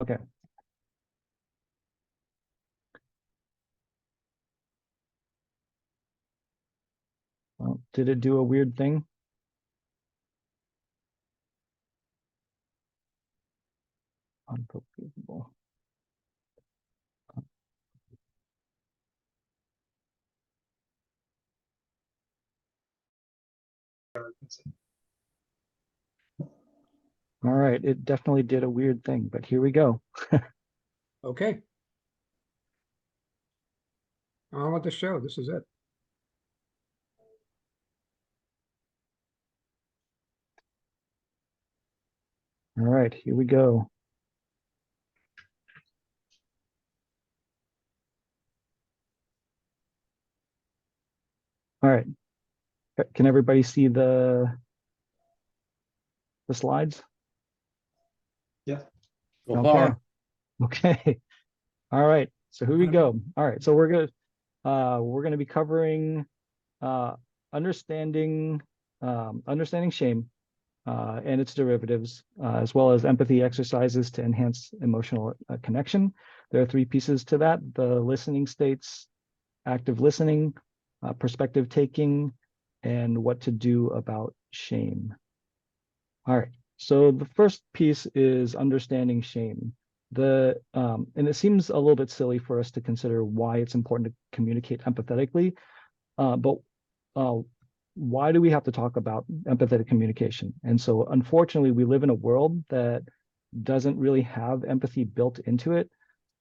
Okay. Well, did it do a weird thing? Unbelievable. All right, it definitely did a weird thing, but here we go. Okay. On with the show. This is it. All right, here we go. All right. Can everybody see the slides? Yeah. So Okay. far. Okay. All right. So here we go. All right. So we're gonna be covering uh understanding understanding shame and its derivatives, as well as empathy exercises to enhance emotional connection. There are three pieces to that: the listening states, active listening, perspective taking, and what to do about shame. All right. So the first piece is understanding shame. And it seems a little bit silly for us to consider why it's important to communicate empathetically, but uh, why do we have to talk about empathetic communication? And so, unfortunately, we live in a world that doesn't really have empathy built into it.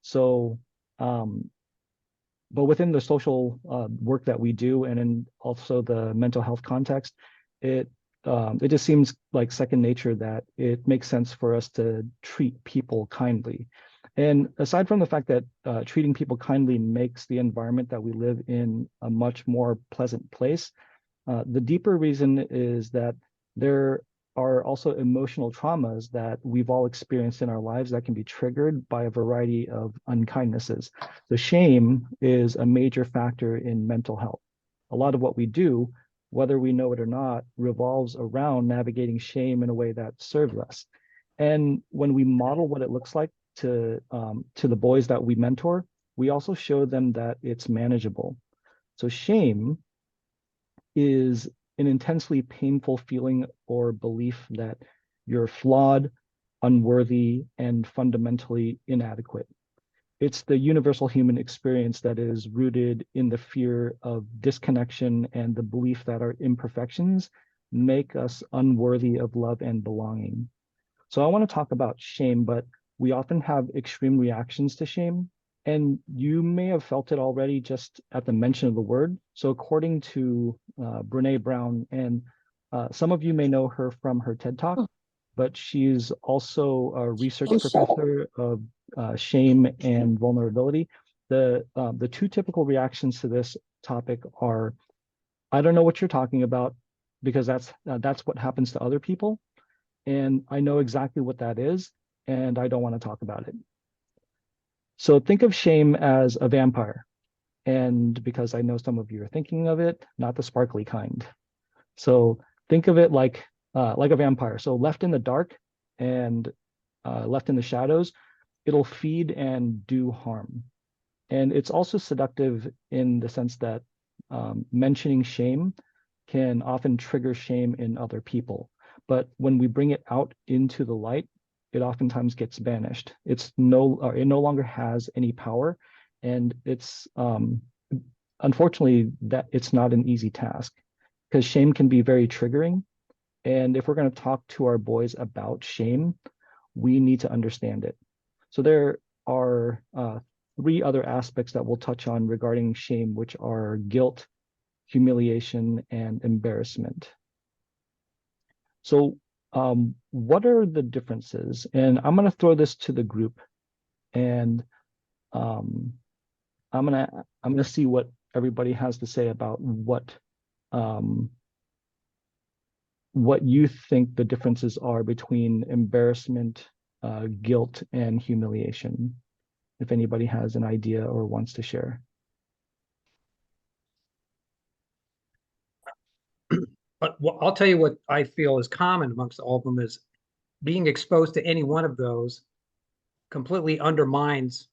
So, um, but within the social work that we do, and in also the mental health context, it just seems like second nature that it makes sense for us to treat people kindly. And aside from the fact that treating people kindly makes the environment that we live in a much more pleasant place, the deeper reason is that there are also emotional traumas that we've all experienced in our lives that can be triggered by a variety of unkindnesses. The shame is a major factor in mental health. A lot of what we do, whether we know it or not, revolves around navigating shame in a way that serves us. And when we model what it looks like to the boys that we mentor, we also show them that it's manageable. So shame is an intensely painful feeling or belief that you're flawed, unworthy, and fundamentally inadequate. It's the universal human experience that is rooted in the fear of disconnection and the belief that our imperfections make us unworthy of love and belonging. So I want to talk about shame, but we often have extreme reactions to shame. And you may have felt it already just at the mention of the word. So according to Brene Brown, and some of you may know her from her TED Talk, but she's also a research professor of shame and vulnerability. The two typical reactions to this topic are, I don't know what you're talking about, because that's what happens to other people, and I know exactly what that is, and I don't want to talk about it. So think of shame as a vampire. And because I know some of you are thinking of it, not the sparkly kind. So think of it like a vampire. So left in the dark and left in the shadows, it'll feed and do harm. And it's also seductive in the sense that mentioning shame can often trigger shame in other people. But when we bring it out into the light, it oftentimes gets banished. It no longer has any power, and it's unfortunately that it's not an easy task because shame can be very triggering. And if we're going to talk to our boys about shame, we need to understand it. So there are three other aspects that we'll touch on regarding shame, which are guilt, humiliation, and embarrassment. So what are the differences? And I'm going to throw this to the group, and um, I'm gonna see what everybody has to say about um, what you think the differences are between embarrassment, guilt, and humiliation. If anybody has an idea or wants to share. But I'll tell you what I feel is common amongst all of them is being exposed to any one of those completely undermines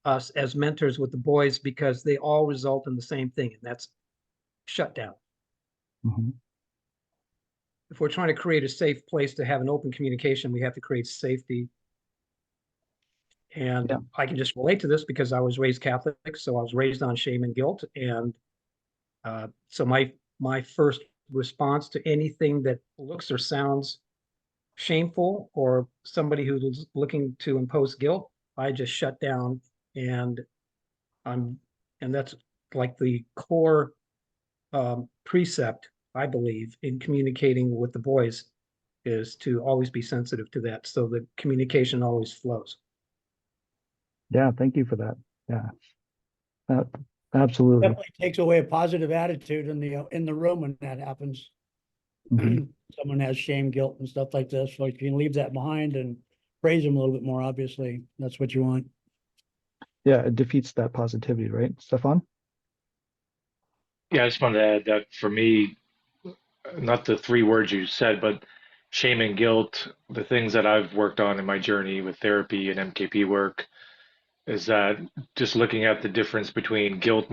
us as mentors with the boys because they all result in the same thing, and that's shutdown. Mhm. If we're trying to create a safe place to have an open communication, we have to create safety. And Yeah. I can just relate to this because I was raised Catholic, so I was raised on shame and guilt. And so my first response to anything that looks or sounds shameful or somebody who's looking to impose guilt, I just shut down. And and that's like the core precept, I believe, in communicating with the boys, is to always be sensitive to that, so the communication always flows. Yeah, thank you for that. Yeah, uh, absolutely. Definitely takes away a positive attitude in the room when that happens. Mhm. Someone has shame, guilt, and stuff like this. So you can leave that behind and praise them a little bit more. Obviously, that's what you want. Yeah, it defeats that positivity, right, Stefan? Yeah, I just wanted to add that for me, not the three words you said, but shame and guilt, the things that I've worked on in my journey with therapy and MKP work is that just looking at the difference between guilt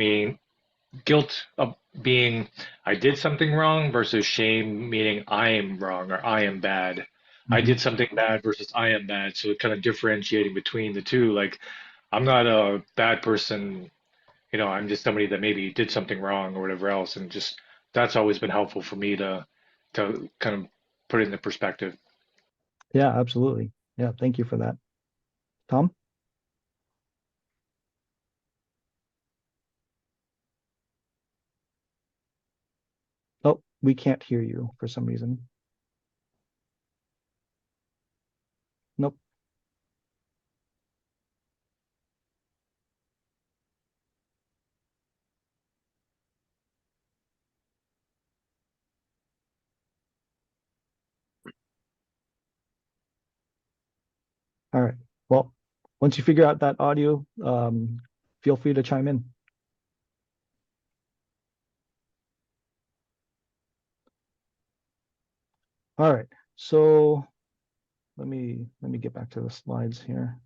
of being I did something wrong versus shame meaning I am wrong or I am bad. I Mhm. did something bad versus I am bad. So kind of differentiating between the two. Like I'm not a bad person, I'm just somebody that maybe did something wrong or whatever else. And just that's always been helpful for me to kind of put it into perspective. Yeah, absolutely. Yeah, thank you for that. Tom? Oh, we can't hear you for some reason. Nope. All right. Well, once you figure out that audio, feel free to chime in. All right. So let me get back to the slides here.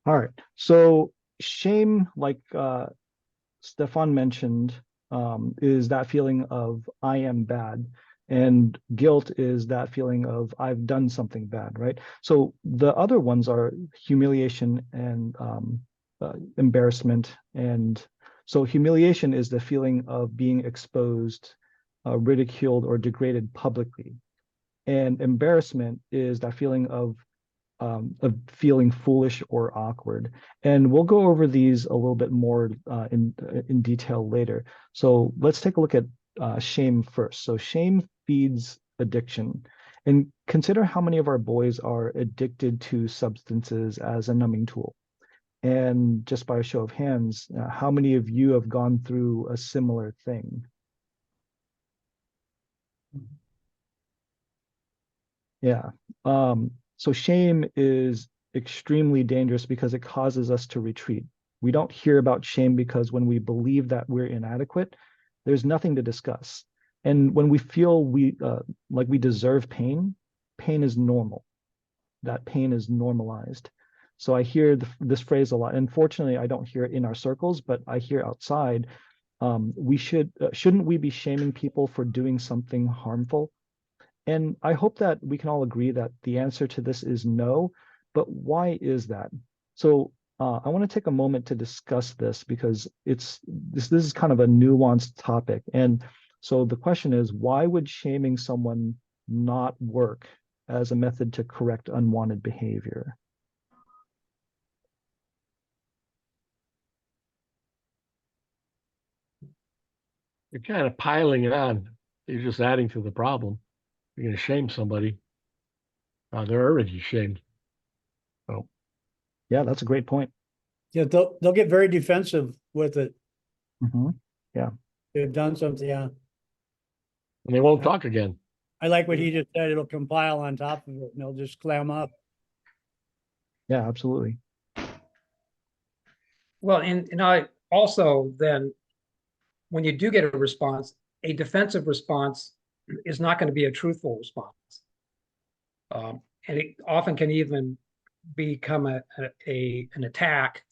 All right. So shame, like Stefan mentioned, is that feeling of I am bad, and guilt is that feeling of I've done something bad, right? So the other ones are humiliation and embarrassment. And so humiliation is the feeling of being exposed, ridiculed, or degraded publicly. And embarrassment is that feeling of feeling foolish or awkward. And we'll go over these a little bit more in detail later. So let's take a look at shame first. So shame feeds addiction. And consider how many of our boys are addicted to substances as a numbing tool. And just by a show of hands, how many of you have gone through a similar thing? Yeah. So shame is extremely dangerous because it causes us to retreat. We don't hear about shame because when we believe that we're inadequate, there's nothing to discuss. And when we feel like we deserve pain, pain is normal. That pain is normalized. So I hear this phrase a lot. Unfortunately, I don't hear it in our circles, but I hear outside. Shouldn't we be shaming people for doing something harmful? And I hope that we can all agree that the answer to this is no, but why is that? So I want to take a moment to discuss this because this is kind of a nuanced topic. And so the question is, why would shaming someone not work as a method to correct unwanted behavior? You're kind of piling it on. You're just adding to the problem. You're going to shame somebody. They're already shamed. So Yeah, that's a great point. Yeah, they'll get very defensive with it. Hmm. Yeah. They've done something. Yeah. and they won't talk again. I like what he just said. It'll compile on top of it and it'll just clam up. Yeah, absolutely. Well, and I also then, when you do get a response, a defensive response is not going to be a truthful response. And it often can even become an attack,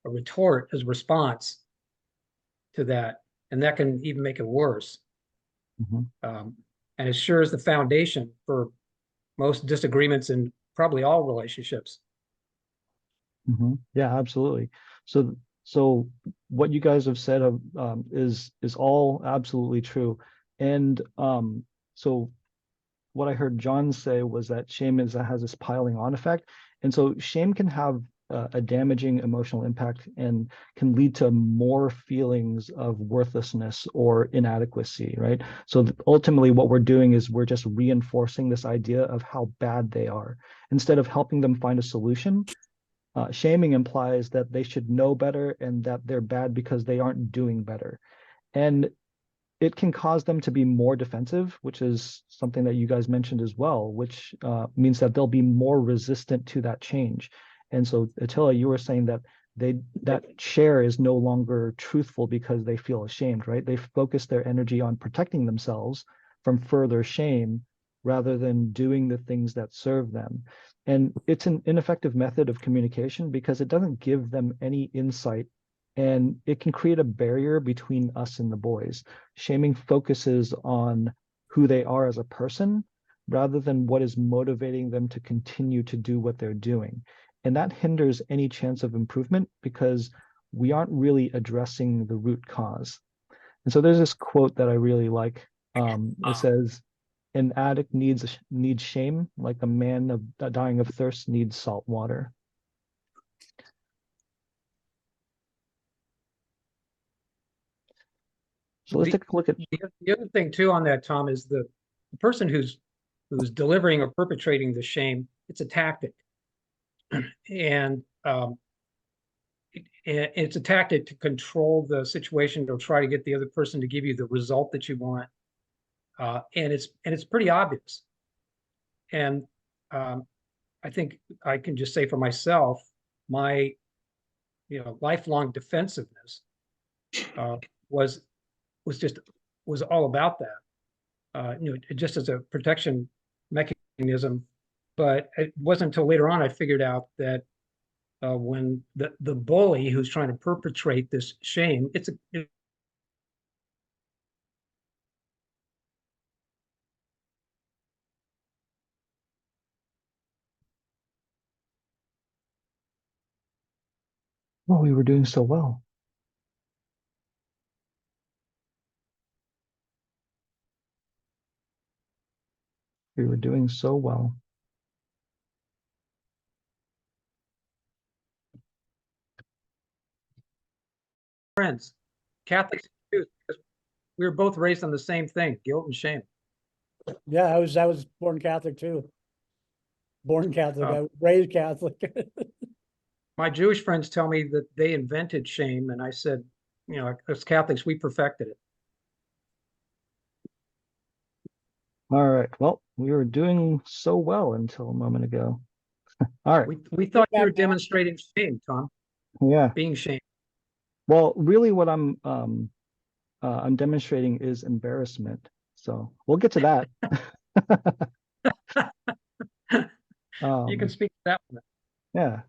a retort as a response to that. And that can even make it worse. Mhm. And it sure is the foundation for most disagreements in probably all relationships. Yeah, absolutely. So what you guys have said is all absolutely true. And so what I heard John say was that shame has this piling on effect. And so shame can have a damaging emotional impact and can lead to more feelings of worthlessness or inadequacy, right? So ultimately what we're doing is we're just reinforcing this idea of how bad they are. Instead of helping them find a solution, shaming implies that they should know better and that they're bad because they aren't doing better. And it can cause them to be more defensive, which is something that you guys mentioned as well, which means that they'll be more resistant to that change. And so, Attila, you were saying that that share is no longer truthful because they feel ashamed, right? They focus their energy on protecting themselves from further shame rather than doing the things that serve them. And it's an ineffective method of communication because it doesn't give them any insight and it can create a barrier between us and the boys. Shaming focuses on who they are as a person rather than what is motivating them to continue to do what they're doing. And that hinders any chance of improvement because we aren't really addressing the root cause. And so there's this quote that I really like. It says, "An addict needs shame, like a man dying of thirst needs salt water." So let's take a look at. The other thing too on that, Tom, is the person who's delivering or perpetrating the shame. It's a tactic, and it's a tactic to control the situation or try to get the other person to give you the result that you want. And it's pretty obvious. And I think I can just say for myself, my lifelong defensiveness was all about that. Just as a protection mechanism. But it wasn't until later on I figured out that when the bully who's trying to perpetrate this shame, Well, we were doing so well. We were doing so well. friends, Catholics too, because we were both raised on the same thing, guilt and shame. Yeah, I was born Catholic too. Born Catholic, I was raised Catholic. My Jewish friends tell me that they invented shame, and I said, as Catholics, we perfected it. All right. Well, we were doing so well until a moment ago. All right. We thought you were demonstrating shame, Tom. Yeah. Being shamed. Well, really, what I'm demonstrating is embarrassment. So we'll get to that. You can speak to that one. Yeah.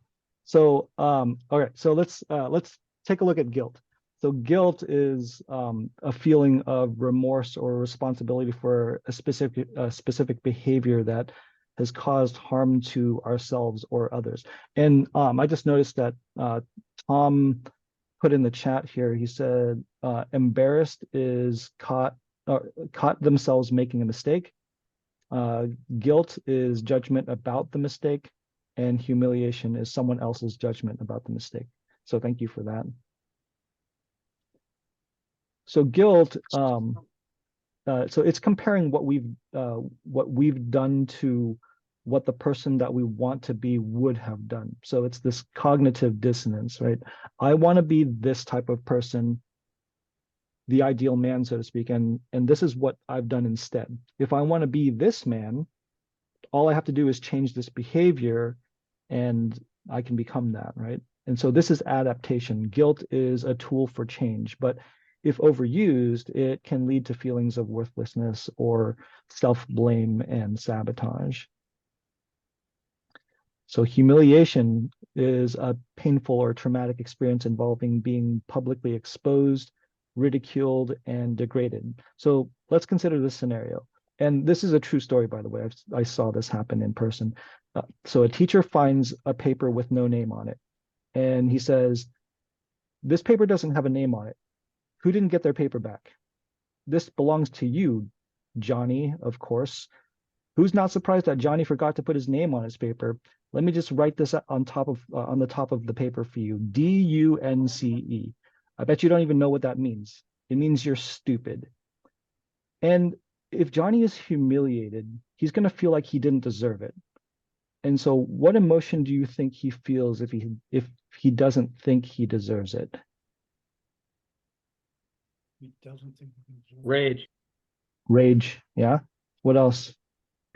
So okay. So let's take a look at guilt. So guilt is a feeling of remorse or responsibility for a specific behavior that has caused harm to ourselves or others. And I just noticed that Tom put in the chat here. He said embarrassed is caught themselves making a mistake. Guilt is judgment about the mistake, and humiliation is someone else's judgment about the mistake. So thank you for that. So guilt, so it's comparing what we've done to what the person that we want to be would have done. So it's this cognitive dissonance, right? I want to be this type of person. the ideal man, so to speak, and this is what I've done instead. If I want to be this man, all I have to do is change this behavior and I can become that, right? And so this is adaptation. Guilt is a tool for change, but if overused, it can lead to feelings of worthlessness or self-blame and sabotage. So humiliation is a painful or traumatic experience involving being publicly exposed, ridiculed, and degraded. So let's consider this scenario. And this is a true story, by the way. I saw this happen in person. So a teacher finds a paper with no name on it. And he says, this paper doesn't have a name on it. Who didn't get their paper back? This belongs to you, Johnny, of course. Who's not surprised that Johnny forgot to put his name on his paper? Let me just write this on the top of the paper for you. D-U-N-C-E. I bet you don't even know what that means. It means you're stupid. And if Johnny is humiliated, he's going to feel like he didn't deserve it. And so what emotion do you think he feels if he doesn't think he deserves it? He doesn't think he deserves it. Rage. Rage, yeah. What else?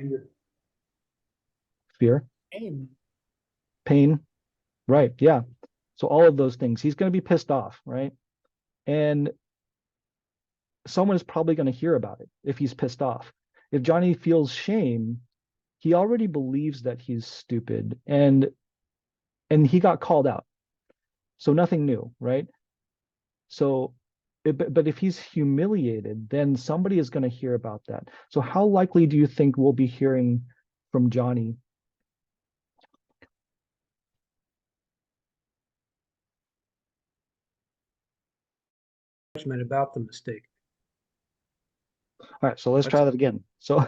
Anger. Fear, Aim. pain, right? Yeah. So all of those things. He's going to be pissed off, right? And someone is probably going to hear about it if he's pissed off. If Johnny feels shame, he already believes that he's stupid and he got called out. So nothing new, right? So but if he's humiliated, then somebody is going to hear about that. So how likely do you think we'll be hearing from Johnny? Judgment about the mistake. All right, so let's try that again. So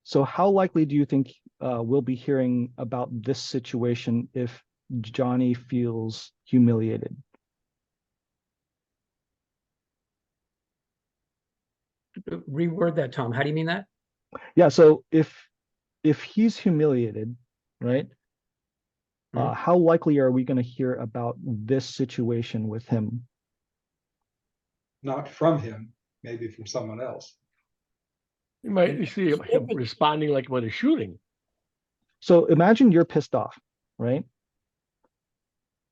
so how likely do you think we'll be hearing about this situation if Johnny feels humiliated? Reword that, Tom. How do you mean that? Yeah, so if he's humiliated, right? Mhm. How likely are we going to hear about this situation with him? Not from him, maybe from someone else. You might see him responding like with a shooting. So imagine you're pissed off, right?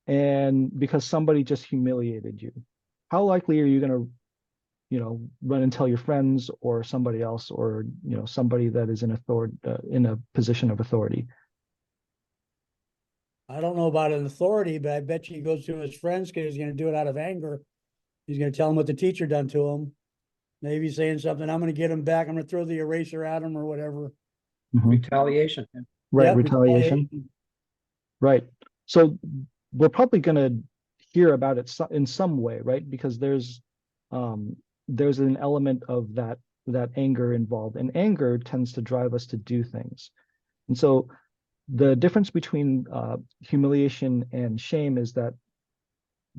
And because somebody just humiliated you, how likely are you going to, run and tell your friends or somebody else, or somebody that is in authority, in a position of authority? I don't know about an authority, but I bet you he goes to his friends because he's gonna do it out of anger. He's gonna tell him what the teacher done to him. Maybe saying something, I'm gonna get him back, I'm gonna throw the eraser at him or whatever. Mhm. Retaliation. Right, Yep, retaliation. Right. So we're probably going to hear about it in some way, right? Because there's an element of that anger involved, and anger tends to drive us to do things. And so the difference between humiliation and shame is that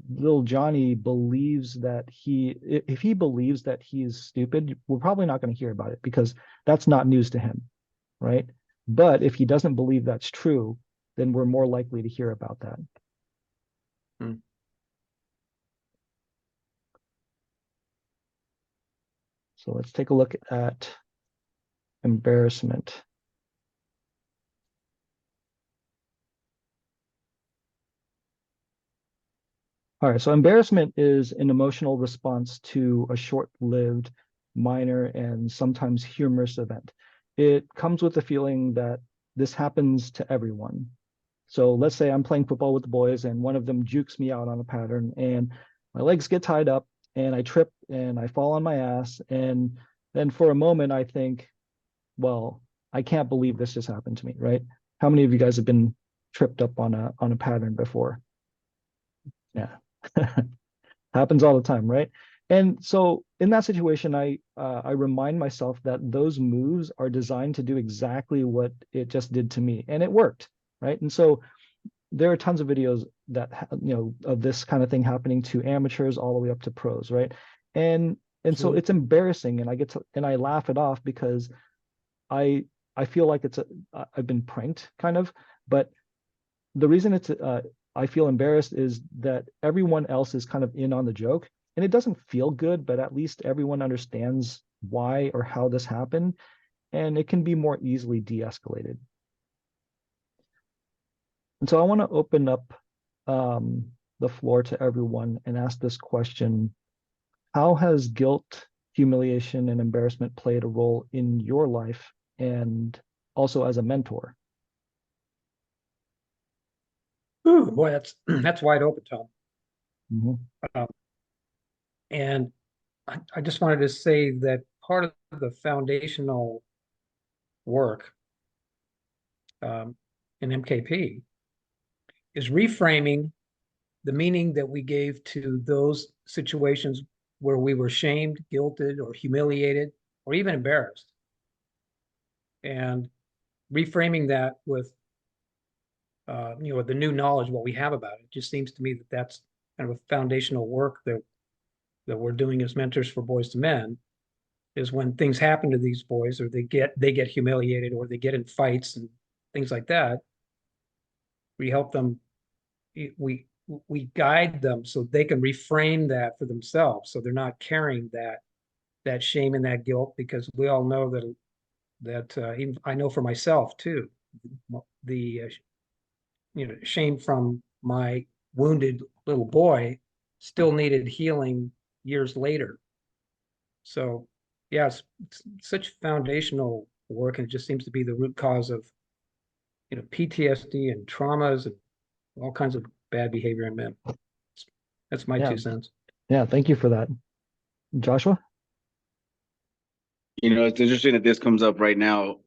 little Johnny believes that if he believes that he's stupid, we're probably not going to hear about it because that's not news to him, right? But if he doesn't believe that's true, then we're more likely to hear about that. Hmm. So let's take a look at embarrassment. All right, so embarrassment is an emotional response to a short-lived, minor, and sometimes humorous event. It comes with the feeling that this happens to everyone. So let's say I'm playing football with the boys and one of them jukes me out on a pattern and my legs get tied up and I trip and I fall on my ass. And then for a moment, I think, well, I can't believe this just happened to me, right? How many of you guys have been tripped up on a pattern before? Yeah. Happens all the time, right? And so in that situation, I remind myself that those moves are designed to do exactly what it just did to me, and it worked, right? And so there are tons of videos that of this kind of thing happening to amateurs all the way up to pros, right? And so it's embarrassing, and I laugh it off because I feel like I've been pranked kind of, but the reason I feel embarrassed is that everyone else is kind of in on the joke, and it doesn't feel good, but at least everyone understands why or how this happened, and it can be more easily de-escalated. And so I want to open up the floor to everyone and ask this question: how has guilt, humiliation, and embarrassment played a role in your life and also as a mentor? Ooh, boy, that's that's wide open, Tom. Mhm. And I just wanted to say that part of the foundational work in MKP is reframing the meaning that we gave to those situations where we were shamed, guilted, or humiliated, or even embarrassed. And reframing that with, the new knowledge, what we have about it, just seems to me that that's kind of a foundational work that we're doing as mentors for Boys to Men, is when things happen to these boys, or they get humiliated, or they get in fights and things like that, we help them, we guide them so they can reframe that for themselves, so they're not carrying that shame and that guilt, because we all know that even I know for myself too, the shame from my wounded little boy still needed healing years later. So yeah, it's such foundational work, and it just seems to be the root cause of PTSD and traumas and all kinds of bad behavior in men. That's my Yeah. 2 cents. Yeah, thank you for that. Joshua? It's interesting that this comes up right now,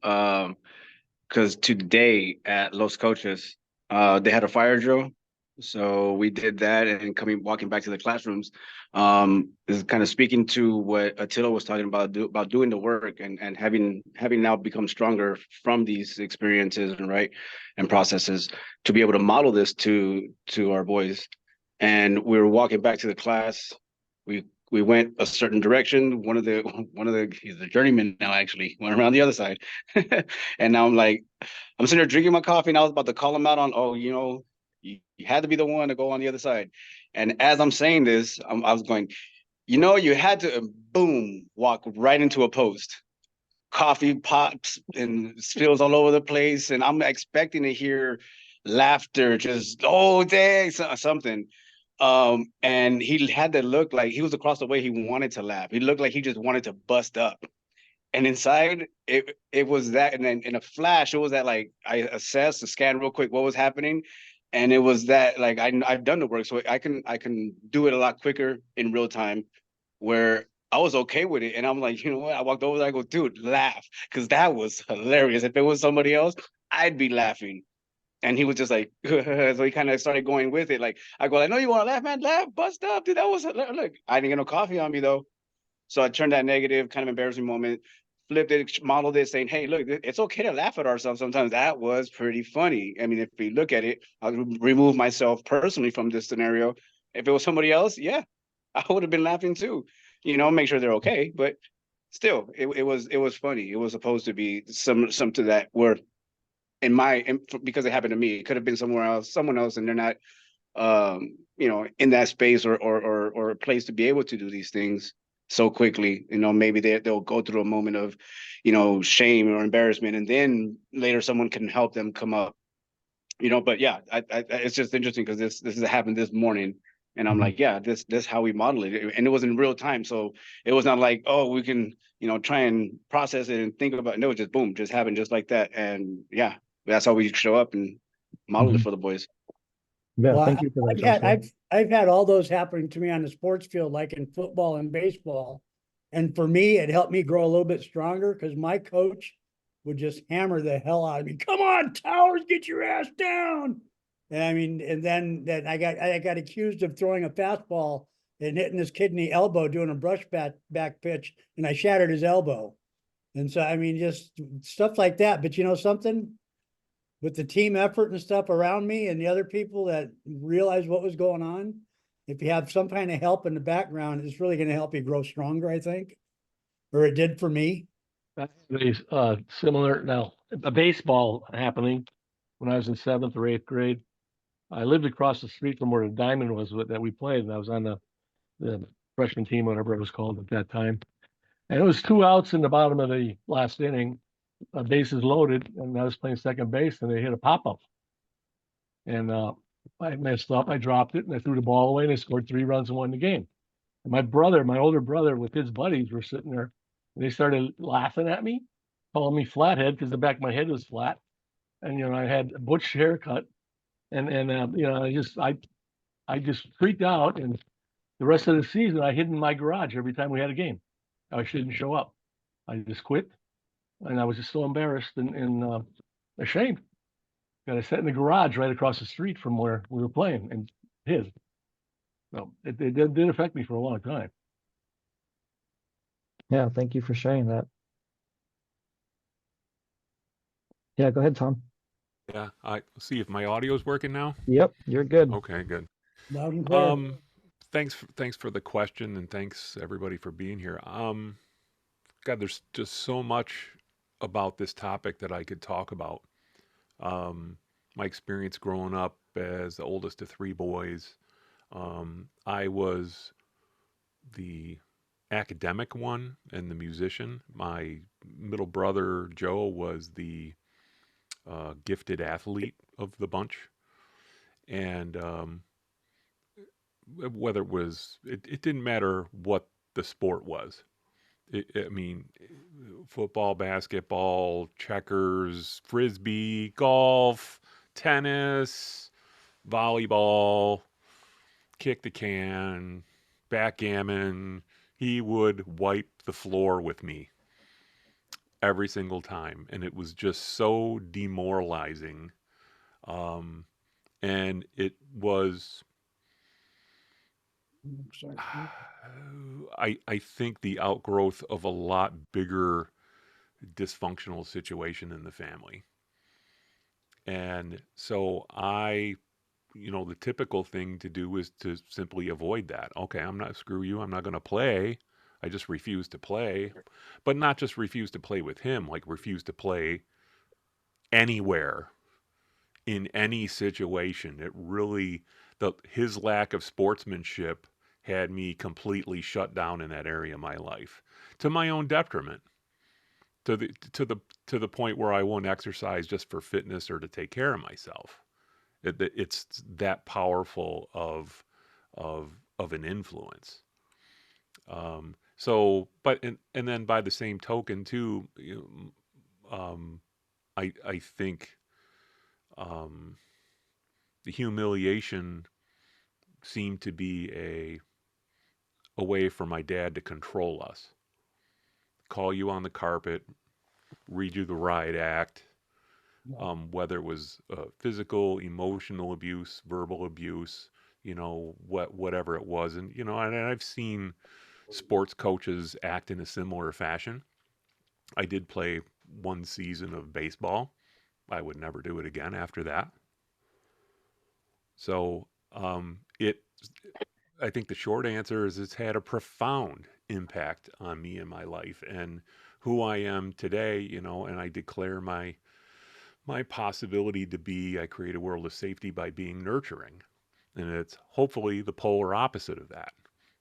because today at Los Coaches, they had a fire drill. So we did that, and walking back to the classrooms, is kind of speaking to what Attila was talking about, about doing the work and having now become stronger from these experiences and processes to be able to model this to our boys. And we were walking back to the class. We went a certain direction. He's a journeyman now, actually, went around the other side. And now I'm sitting there drinking my coffee, and I was about to call him out on, you had to be the one to go on the other side. And as I'm saying this, I was going, you had to, boom, walk right into a post. Coffee pops and spills all over the place. And I'm expecting to hear laughter, just, oh, dang, something. And he had to look like he was across the way. He wanted to laugh. He looked like he just wanted to bust up. And inside, it was that, and then in a flash, it was that I assessed, scanned real quick what was happening, and it was that I've done the work, so I can do it a lot quicker in real time, where I was okay with it, and I'm like, you know what? I walked over there, I go, dude, laugh, because that was hilarious. If it was somebody else, I'd be laughing. And he was just like, so he kind of started going with it. I go, I know you want to laugh, man, laugh, bust up, dude. That was, look, I didn't get no coffee on me though. So I turned that negative, kind of embarrassing moment, flipped it, modeled it, saying, hey, look, it's okay to laugh at ourselves sometimes. That was pretty funny. I mean, if we look at it, I'll remove myself personally from this scenario. If it was somebody else, yeah, I would have been laughing too. Make sure they're okay. But still, it was funny. It was supposed to be some to that where because it happened to me, it could have been someone else, and they're not in that space or a place to be able to do these things so quickly. Maybe they'll go through a moment of shame or embarrassment, and then later someone can help them come up. But yeah, I it's just interesting because this has happened this morning, and I'm like, yeah, this how we model it, and it was in real time, so it was not like, oh, we can try and process it and think about it. No, it just boom, just happened just like that. And yeah, that's how we show up and model it for the boys. Yeah, Well, thank you for that, I've had, Joshua. I've had all those happening to me on the sports field, like in football and baseball. And for me, it helped me grow a little bit stronger because my coach would just hammer the hell out of me. Come on, Towers, get your ass down. And I mean, and then I got accused of throwing a fastball and hitting this kid in the elbow doing a back pitch, and I shattered his elbow. And so I mean, just stuff like that. But you know something? With the team effort and stuff around me and the other people that realized what was going on, if you have some kind of help in the background, it's really going to help you grow stronger, I think, or it did for me. That's similar now. A baseball happening when I was in 7th or 8th grade. I lived across the street from where the diamond was that we played, and I was on the freshman team, whatever it was called at that time. And it was 2 outs in the bottom of the last inning, bases loaded, and I was playing second base, and they hit a pop up, and I messed up. I dropped it, and I threw the ball away, and they scored 3 runs and won the game. And my older brother, with his buddies, were sitting there, and they started laughing at me, calling me flathead because the back of my head was flat, and I had a butch haircut, and I just freaked out, and the rest of the season I hid in my garage every time we had a game. I shouldn't show up. I just quit, and I was just so embarrassed and ashamed. And I sat in the garage right across the street from where we were playing and hid. So it did affect me for a long time. Yeah, thank you for sharing that. Yeah, go ahead, Tom. Yeah, I see if my audio is working now. Yep, you're good. Okay, good. Loud and clear. Thanks for the question, and thanks everybody for being here. God, there's just so much about this topic that I could talk about. My experience growing up as the oldest of 3 boys, I was the academic one and the musician. My middle brother Joe was the gifted athlete of the bunch, and whether it didn't matter what the sport was. I mean, football, basketball, checkers, frisbee, golf, tennis, volleyball, kick the can, backgammon. He would wipe the floor with me every single time, and it was just so demoralizing. And it was, Sorry. I think, the outgrowth of a lot bigger dysfunctional situation in the family. And so the typical thing to do is to simply avoid that. Okay, screw you, I'm not going to play. I just refuse to play, but not just refuse to play with him, like refuse to play anywhere in any situation. It really, his lack of sportsmanship had me completely shut down in that area of my life, to my own detriment, to the point where I won't exercise just for fitness or to take care of myself. It's that powerful of an influence. But then by the same token too, I think the humiliation seemed to be a way for my dad to control us. Call you on the carpet, read you the riot act, whether it was physical, emotional abuse, verbal abuse, whatever it was. And, and I've seen sports coaches act in a similar fashion. I did play 1 season of baseball. I would never do it again after that. So I think the short answer is it's had a profound impact on me in my life and who I am today, and I declare my possibility to be, I create a world of safety by being nurturing. And it's hopefully the polar opposite of that.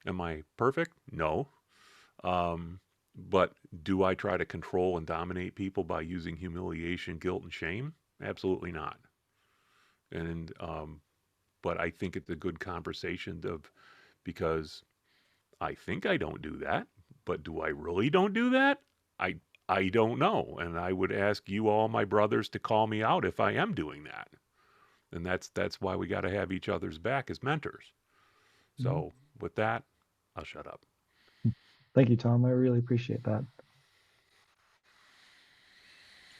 Am I perfect? No. But do I try to control and dominate people by using humiliation, guilt, and shame? Absolutely not. And but I think it's a good conversation because I think I don't do that, but do I really don't do that? I don't know, and I would ask you all, my brothers, to call me out if I am doing that. And that's why we got to have each other's back as mentors. So with that, I'll shut up. Thank you, Tom. I really appreciate that.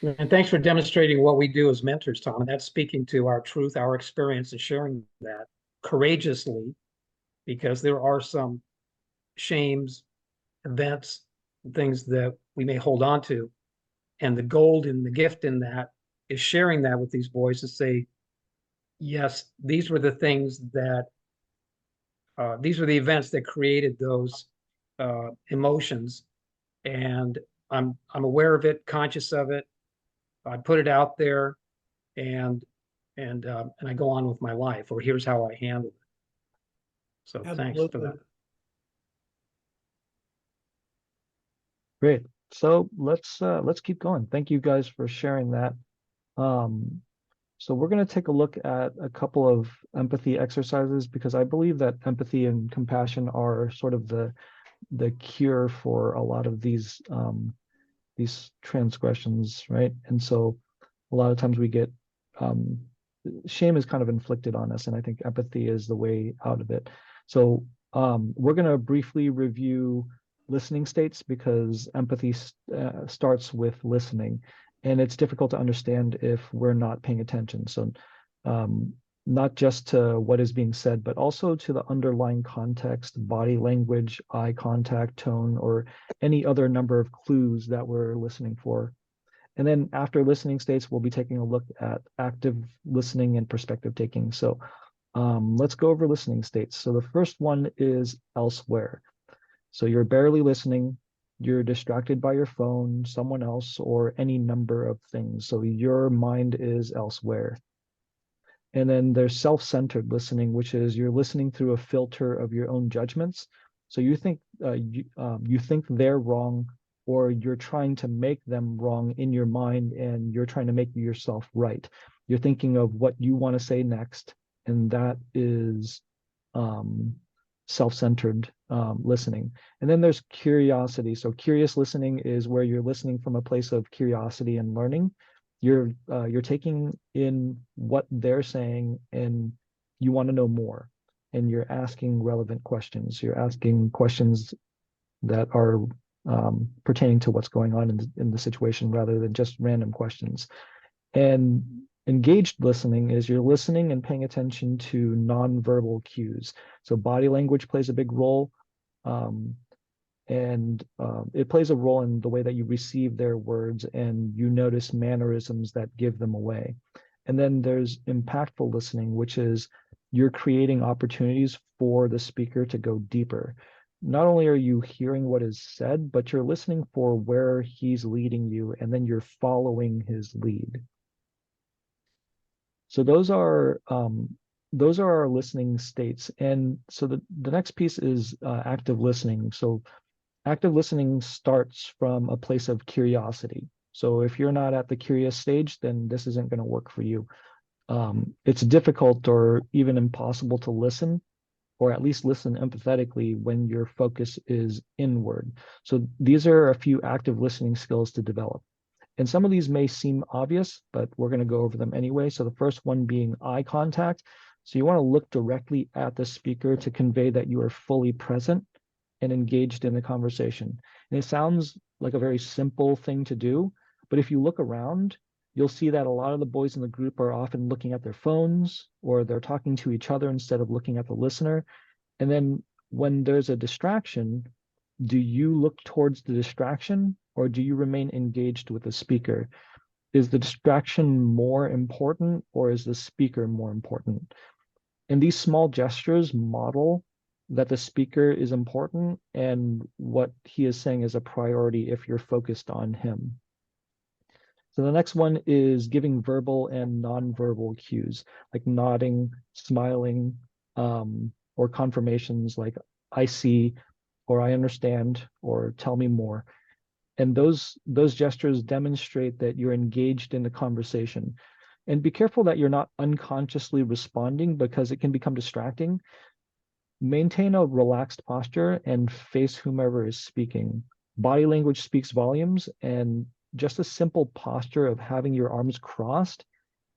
And thanks for demonstrating what we do as mentors, Tom. And that's speaking to our truth, our experience, and sharing that courageously, because there are some shames, events, things that we may hold on to. And the gold and the gift in that is sharing that with these boys to say, yes, these were the things that, these were the events that created those emotions. And I'm aware of it, conscious of it. I put it out there, and and I go on with my life, or here's how I handle it. So thanks for Absolutely. that. Great. So let's keep going. Thank you guys for sharing that. So we're going to take a look at a couple of empathy exercises because I believe that empathy and compassion are sort of the cure for a lot of these transgressions, right? And so a lot of times we get shame is kind of inflicted on us, and I think empathy is the way out of it. So we're going to briefly review listening states because empathy starts with listening, and it's difficult to understand if we're not paying attention. So not just to what is being said, but also to the underlying context, body language, eye contact, tone, or any other number of clues that we're listening for. And then after listening states, we'll be taking a look at active listening and perspective taking. So let's go over listening states. So the first one is elsewhere. So you're barely listening, you're distracted by your phone, someone else, or any number of things. So your mind is elsewhere. And then there's self-centered listening, which is you're listening through a filter of your own judgments. So you think you think they're wrong, or you're trying to make them wrong in your mind, and you're trying to make yourself right. You're thinking of what you want to say next, and that is self-centered listening. And then there's curiosity. So curious listening is where you're listening from a place of curiosity and learning. You're taking in what they're saying, and you want to know more, and you're asking relevant questions. You're asking questions that are pertaining to what's going on in the situation rather than just random questions. And engaged listening is you're listening and paying attention to nonverbal cues. So body language plays a big role. And it plays a role in the way that you receive their words, and you notice mannerisms that give them away. And then there's impactful listening, which is you're creating opportunities for the speaker to go deeper. Not only are you hearing what is said, but you're listening for where he's leading you, and then you're following his lead. So those are our listening states. And so the next piece is active listening. So active listening starts from a place of curiosity. So if you're not at the curious stage, then this isn't going to work for you. It's difficult or even impossible to listen, or at least listen empathetically, when your focus is inward. So these are a few active listening skills to develop. And some of these may seem obvious, but we're going to go over them anyway. So the first one being eye contact. So you want to look directly at the speaker to convey that you are fully present and engaged in the conversation. And it sounds like a very simple thing to do, but if you look around, you'll see that a lot of the boys in the group are often looking at their phones, or they're talking to each other instead of looking at the listener. And then when there's a distraction, do you look towards the distraction, or do you remain engaged with the speaker? Is the distraction more important, or is the speaker more important? And these small gestures model that the speaker is important and what he is saying is a priority if you're focused on him. So the next one is giving verbal and nonverbal cues, like nodding, smiling, or confirmations like I see, or I understand, or tell me more. And those gestures demonstrate that you're engaged in the conversation. And be careful that you're not unconsciously responding, because it can become distracting. Maintain a relaxed posture and face whomever is speaking. Body language speaks volumes, and just a simple posture of having your arms crossed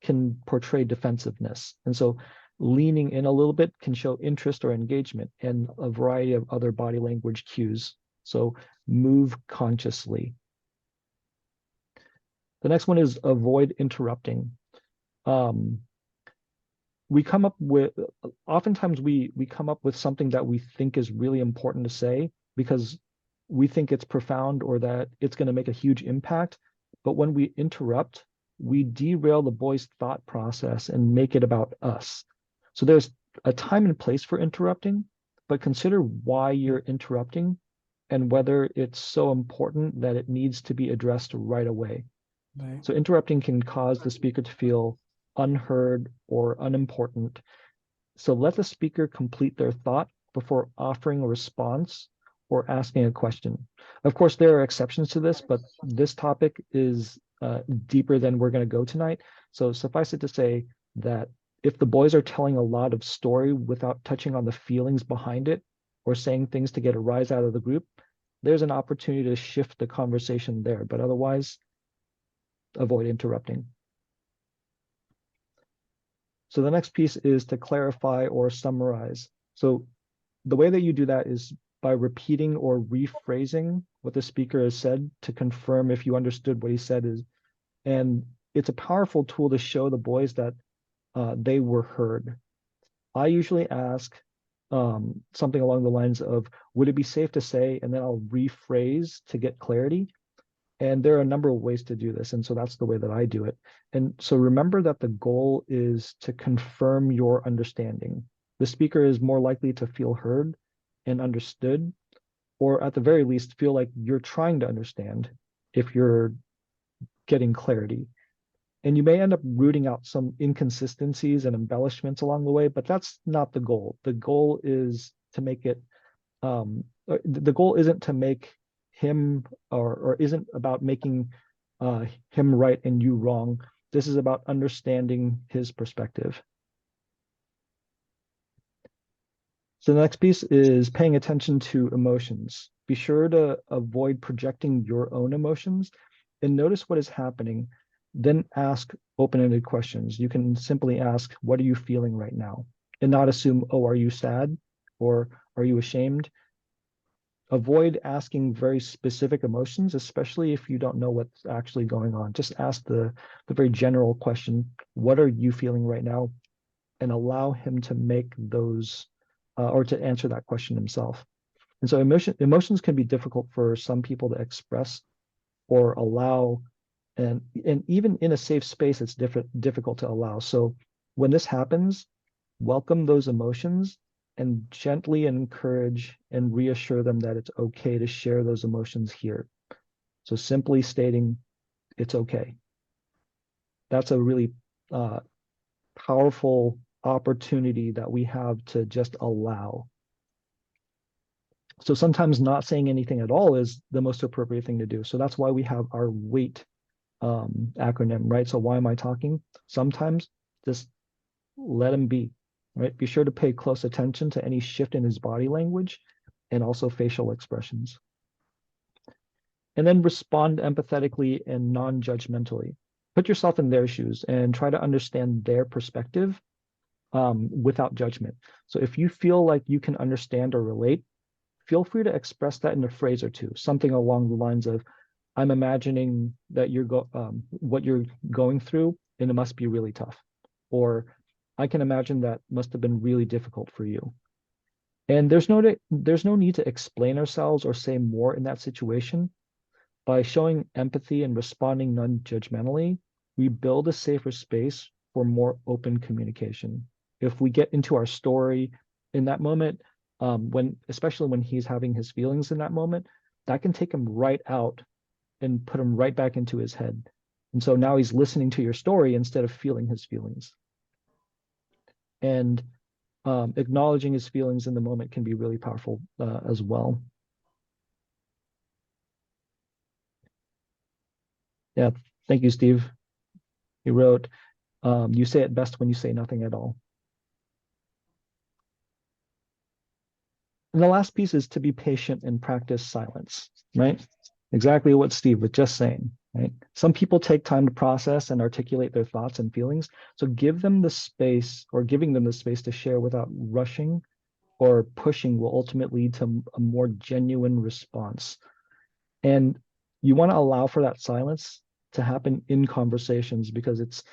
can portray defensiveness. And so leaning in a little bit can show interest or engagement, and a variety of other body language cues. So move consciously. The next one is avoid interrupting. We come up with, oftentimes we come up with something that we think is really important to say because we think it's profound or that it's going to make a huge impact. But when we interrupt, we derail the boy's thought process and make it about us. So there's a time and place for interrupting, but consider why you're interrupting and whether it's so important that it needs to be addressed right away. Right. So interrupting can cause the speaker to feel unheard, or unimportant. So let the speaker complete their thought before offering a response or asking a question. Of course, there are exceptions to this, but this topic is deeper than we're going to go tonight. So suffice it to say that if the boys are telling a lot of story without touching on the feelings behind it or saying things to get a rise out of the group, there's an opportunity to shift the conversation there, but otherwise avoid interrupting. So the next piece is to clarify or summarize. So the way that you do that is by repeating or rephrasing what the speaker has said to confirm if you understood what he said is. And it's a powerful tool to show the boys that they were heard. I usually ask something along the lines of, would it be safe to say, and then I'll rephrase to get clarity. And there are a number of ways to do this. And so that's the way that I do it. And so remember that the goal is to confirm your understanding. The speaker is more likely to feel heard and understood, or at the very least, feel like you're trying to understand if you're getting clarity. And you may end up rooting out some inconsistencies and embellishments along the way, but that's not the goal. The goal is to make it, the goal isn't to make him or isn't about making him right and you wrong. This is about understanding his perspective. So the next piece is paying attention to emotions. Be sure to avoid projecting your own emotions and notice what is happening. Then ask open-ended questions. You can simply ask, what are you feeling right now? And not assume, oh, are you sad? Or are you ashamed? Avoid asking very specific emotions, especially if you don't know what's actually going on. Just ask the very general question, what are you feeling right now? And allow him to make those or to answer that question himself. And so emotions can be difficult for some people to express or allow, and even in a safe space, it's difficult to allow. So when this happens, welcome those emotions and gently encourage and reassure them that it's okay to share those emotions here. So simply stating it's okay. That's a really powerful opportunity that we have to just allow. So sometimes not saying anything at all is the most appropriate thing to do. So that's why we have our WAIT acronym, right? So why am I talking? Sometimes just let him be, right? Be sure to pay close attention to any shift in his body language and also facial expressions. And then respond empathetically and non-judgmentally. Put yourself in their shoes and try to understand their perspective without judgment. So if you feel like you can understand or relate, feel free to express that in a phrase or two, something along the lines of, I'm imagining that what you're going through, and it must be really tough. Or I can imagine that must have been really difficult for you. And there's no need to explain ourselves or say more in that situation. By showing empathy and responding non-judgmentally, we build a safer space for more open communication. If we get into our story in that moment, especially when he's having his feelings in that moment, that can take him right out and put him right back into his head. And so now he's listening to your story instead of feeling his feelings. And acknowledging his feelings in the moment can be really powerful as well. Yeah, thank you, Steve. He wrote, you say it best when you say nothing at all. And the last piece is to be patient and practice silence, right? Exactly what Steve was just saying, right? Some people take time to process and articulate their thoughts and feelings. So give them the space, or giving them the space to share without rushing or pushing will ultimately lead to a more genuine response. And you want to allow for that silence to happen in conversations because it's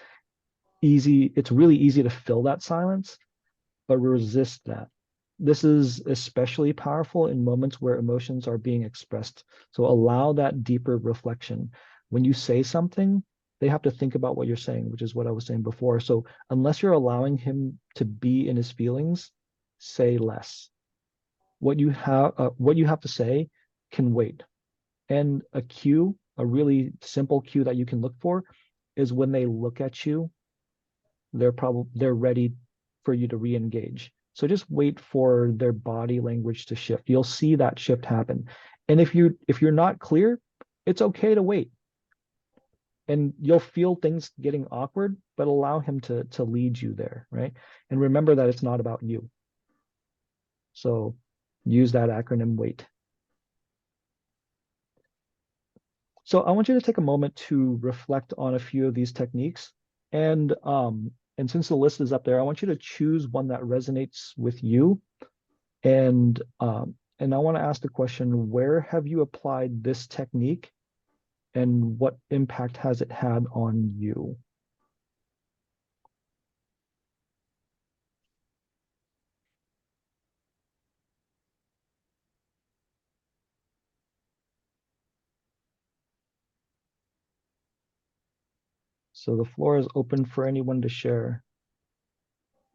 really easy to fill that silence, but resist that. This is especially powerful in moments where emotions are being expressed. So allow that deeper reflection. When you say something, they have to think about what you're saying, which is what I was saying before. So unless you're allowing him to be in his feelings, say less. What you have to say can wait. And a really simple cue that you can look for is when they look at you they're ready for you to re-engage. So just wait for their body language to shift. You'll see that shift happen. And if you're not clear, it's okay to wait. And you'll feel things getting awkward, but allow him to lead you there, right? And remember that it's not about you. So use that acronym WAIT. So I want you to take a moment to reflect on a few of these techniques. And since the list is up there, I want you to choose one that resonates with you. And I want to ask the question, where have you applied this technique and what impact has it had on you? So the floor is open for anyone to share.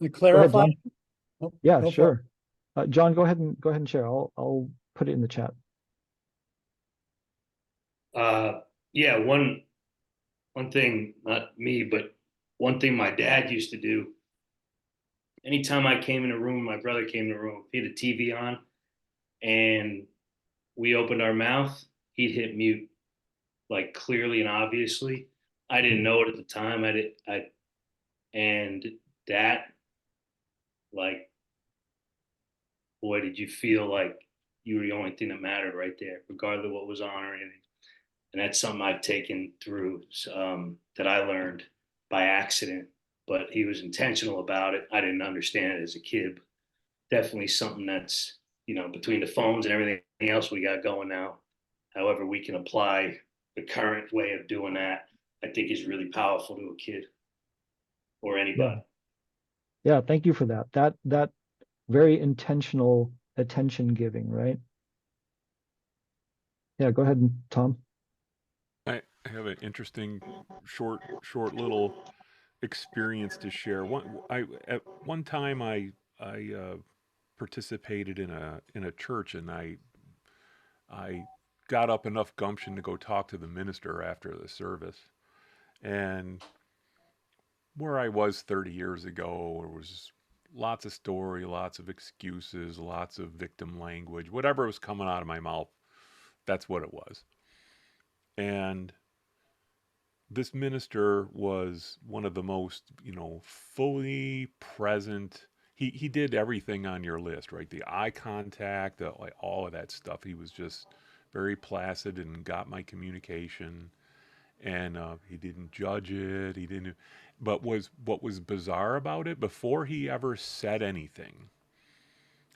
To Go ahead, clarify. John. Oh, Yeah, go for it. sure. John, go ahead and share. I'll put it in the chat. Yeah, one thing, not me, but one thing my dad used to do. Anytime I came in a room, my brother came in a room, he had a TV on, and we opened our mouth, he'd hit mute, like clearly and obviously. I didn't know it at the time. And that, like, boy, did you feel like you were the only thing that mattered right there, regardless of what was on or anything. And that's something I've taken through, that I learned by accident, but he was intentional about it. I didn't understand it as a kid. Definitely something that's, between the phones and everything else we got going now, however we can apply the current way of doing that, I think is really powerful to a kid or anybody. Yeah, thank you for that. That very intentional attention giving, right? Yeah, go ahead, Tom. I have an interesting short little experience to share. At one time I participated in a church, and I got up enough gumption to go talk to the minister after the service. And where I was 30 years ago, there was lots of story, lots of excuses, lots of victim language, whatever was coming out of my mouth, that's what it was. And this minister was one of the most, fully present. He did everything on your list, right? The eye contact, like all of that stuff. He was just very placid and got my communication, and he didn't judge it. He didn't. But what was bizarre about it? Before he ever said anything,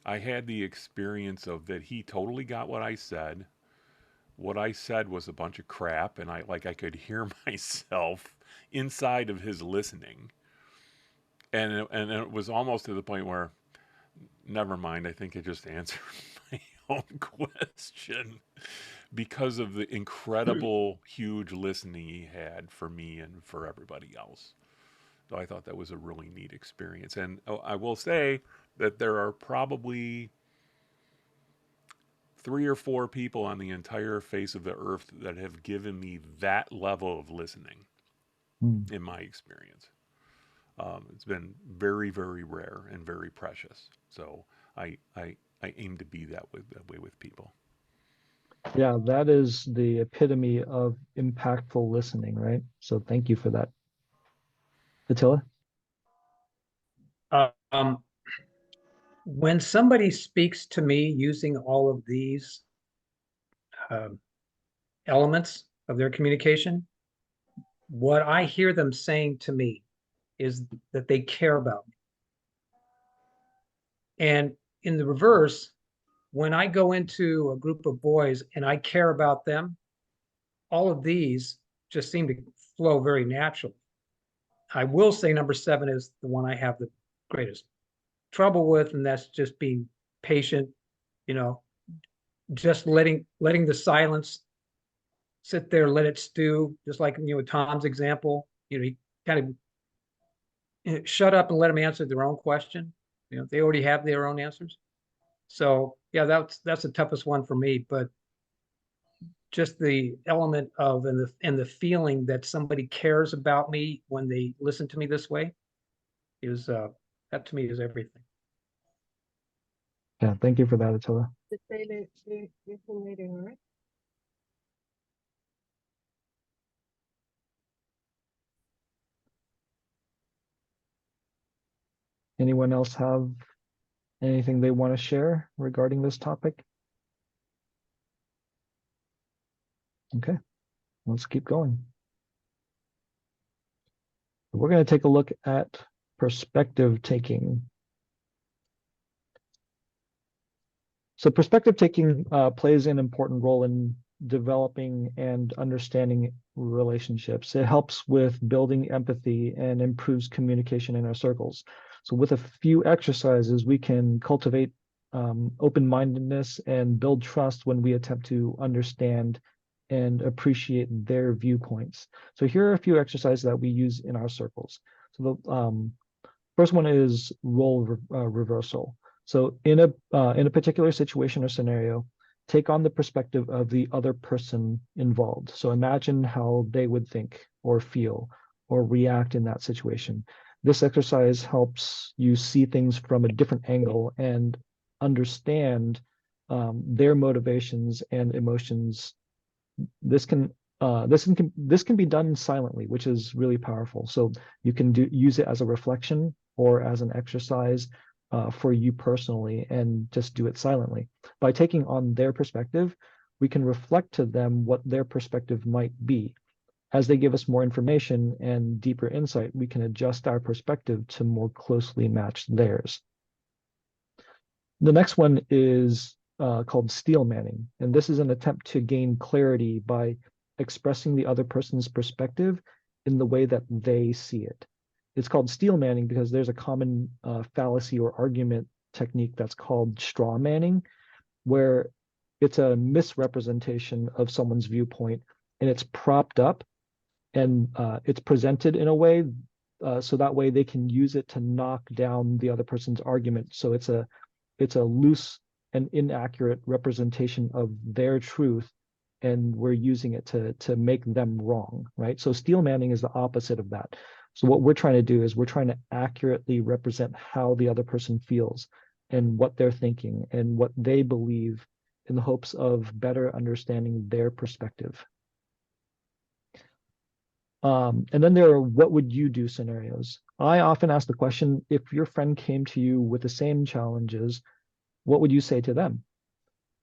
I had the experience of that he totally got what I said. What I said was a bunch of crap, and I could hear myself inside of his listening, and it was almost to the point where, never mind, I think I just answered my own question because of the incredible, huge listening he had for me and for everybody else. So I thought that was a really neat experience, and I will say that there are probably 3 or 4 people on the entire face of the earth that have given me that level of listening in my experience. It's been very, very rare and very precious. So I aim to be that way with people. Yeah, that is the epitome of impactful listening, right? So thank you for that. Attila? When somebody speaks to me using all of these elements of their communication, what I hear them saying to me is that they care about me. And in the reverse, when I go into a group of boys and I care about them, all of these just seem to flow very naturally. I will say number 7 is the one I have the greatest trouble with, and that's just being patient, just letting the silence sit there, let it stew, just like Tom's example. He kind of shut up and let them answer their own question. They already have their own answers. So yeah, that's the toughest one for me. But just the element of and the feeling that somebody cares about me when they listen to me this way, is, that to me is everything. Yeah, thank you for that, Attila. Anyone else have anything they want to share regarding this topic? Okay, let's keep going. We're going to take a look at perspective taking. So perspective taking plays an important role in developing and understanding relationships. It helps with building empathy and improves communication in our circles. So with a few exercises, we can cultivate open-mindedness and build trust when we attempt to understand and appreciate their viewpoints. So here are a few exercises that we use in our circles. So the first one is role reversal. So in a particular situation or scenario, take on the perspective of the other person involved. So imagine how they would think or feel or react in that situation. This exercise helps you see things from a different angle and understand their motivations and emotions. This can be done silently, which is really powerful. So you can use it as a reflection or as an exercise for you personally, and just do it silently. By taking on their perspective, we can reflect to them what their perspective might be. As they give us more information and deeper insight, we can adjust our perspective to more closely match theirs. The next one is called steel manning, and this is an attempt to gain clarity by expressing the other person's perspective in the way that they see it. It's called steel manning because there's a common fallacy or argument technique that's called straw manning, where it's a misrepresentation of someone's viewpoint, and it's propped up and it's presented in a way so that way they can use it to knock down the other person's argument. So it's a loose and inaccurate representation of their truth, and we're using it to make them wrong, right? So steel manning is the opposite of that. So what we're trying to do is we're trying to accurately represent how the other person feels and what they're thinking and what they believe, in the hopes of better understanding their perspective. And then there are what would you do scenarios. I often ask the question, if your friend came to you with the same challenges, what would you say to them?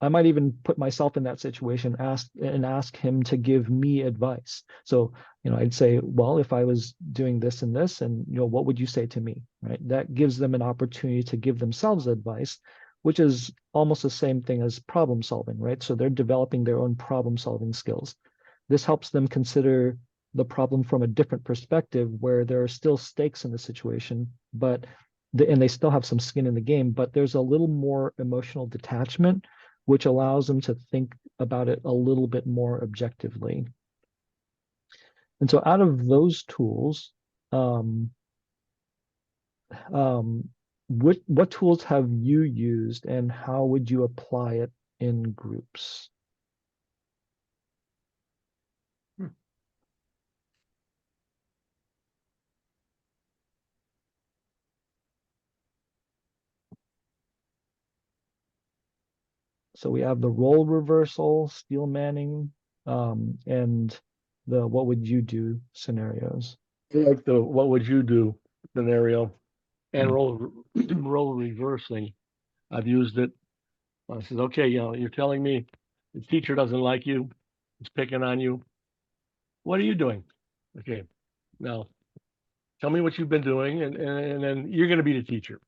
I might even put myself in that situation, ask him to give me advice. So, I'd say, well, if I was doing this and this, and what would you say to me, right? That gives them an opportunity to give themselves advice, which is almost the same thing as problem solving, right? So they're developing their own problem solving skills. This helps them consider the problem from a different perspective, where there are still stakes in the situation, and they still have some skin in the game, but there's a little more emotional detachment, which allows them to think about it a little bit more objectively. And so out of those tools, what tools have you used, and how would you apply it in groups? So we have the role reversal, steel manning, and the what would you do scenarios. I like the what would you do scenario and role reversing. I've used it. I said, okay, you're telling me the teacher doesn't like you, it's picking on you. What are you doing? Okay, now tell me what you've been doing, and then you're going to be the teacher.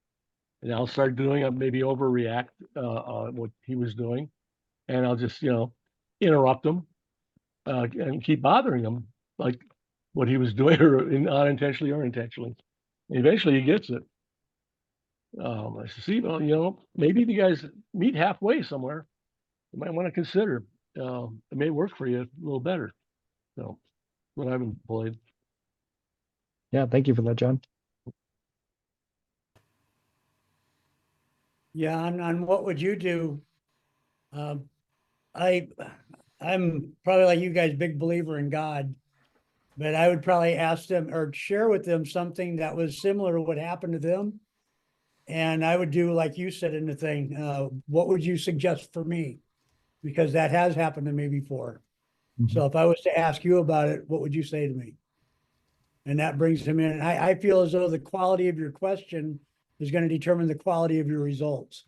And I'll start doing maybe overreact what he was doing, and I'll just interrupt him and keep bothering him like what he was doing, or unintentionally or intentionally. And eventually he gets it. I said, see, well, maybe the guys meet halfway somewhere. You might want to consider. It may work for you a little better. So, what I've employed. Yeah, thank you for that, John. Yeah, on what would you do? I'm probably like you guys, big believer in God. but I would probably ask them or share with them something that was similar to what happened to them. And I would do, like you said in the thing, what would you suggest for me? Because that has happened to me before. So if I was to ask you about it, what would you say to me? And that brings him in. And I feel as though the quality of your question is going to determine the quality of your results.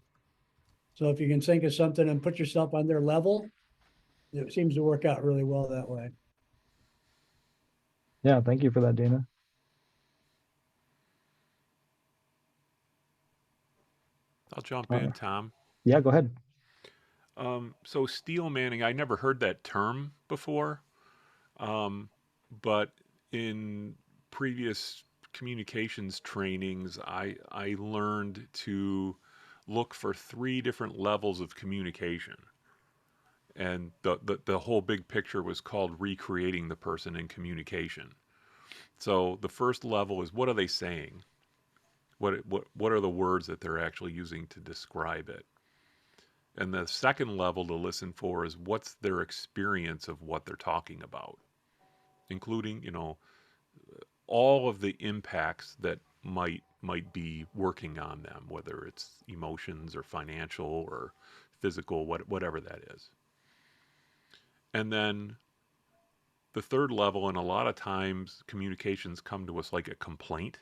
So if you can think of something and put yourself on their level, it seems to work out really well that way. Yeah, thank you for that, Dana. I'll jump Uh, in, Tom. Yeah, go ahead. So steel manning, I never heard that term before, but in previous communications trainings, I learned to look for 3 different levels of communication. And the whole big picture was called recreating the person in communication. So the first level is, what are they saying? What are the words that they're actually using to describe it? And the second level to listen for is, what's their experience of what they're talking about, including, all of the impacts that might be working on them, whether it's emotions or financial or physical, whatever that is. And then the third level, and a lot of times communications come to us like a complaint,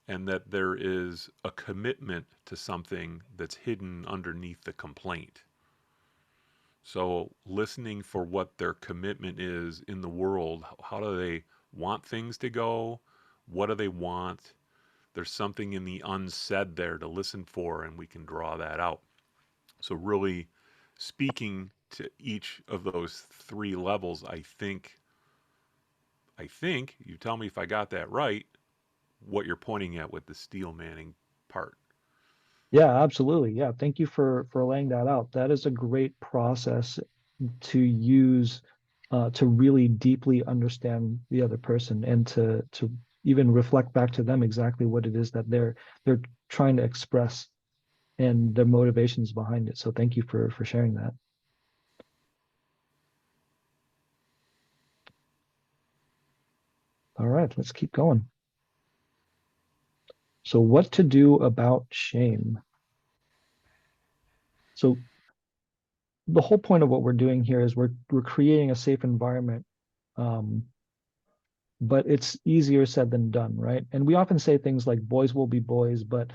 and that there is a commitment to something that's hidden underneath the complaint. So listening for what their commitment is in the world, how do they want things to go? What do they want? There's something in the unsaid there to listen for, and we can draw that out. So really speaking to each of those 3 levels, I think, you tell me if I got that right, what you're pointing at with the steel manning part. Yeah, absolutely. Yeah, thank you for laying that out. That is a great process to use to really deeply understand the other person and to even reflect back to them exactly what it is that they're trying to express and their motivations behind it. So thank you for sharing that. All right, let's keep going. So what to do about shame? So the whole point of what we're doing here is we're creating a safe environment, but it's easier said than done, right? And we often say things like boys will be boys, but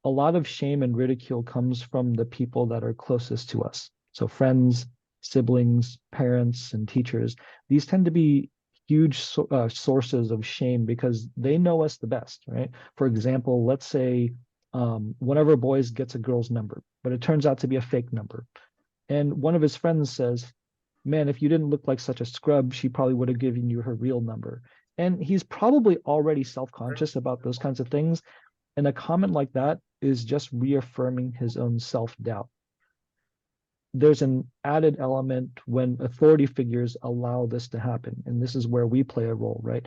a lot of shame and ridicule comes from the people that are closest to us. So friends, siblings, parents, and teachers. These tend to be huge sources of shame because they know us the best, right? For example, let's say one of our boys gets a girl's number, but it turns out to be a fake number. And one of his friends says, man, if you didn't look like such a scrub, she probably would have given you her real number. And he's probably already self-conscious about those kinds of things. And a comment like that is just reaffirming his own self-doubt. There's an added element when authority figures allow this to happen. And this is where we play a role, right?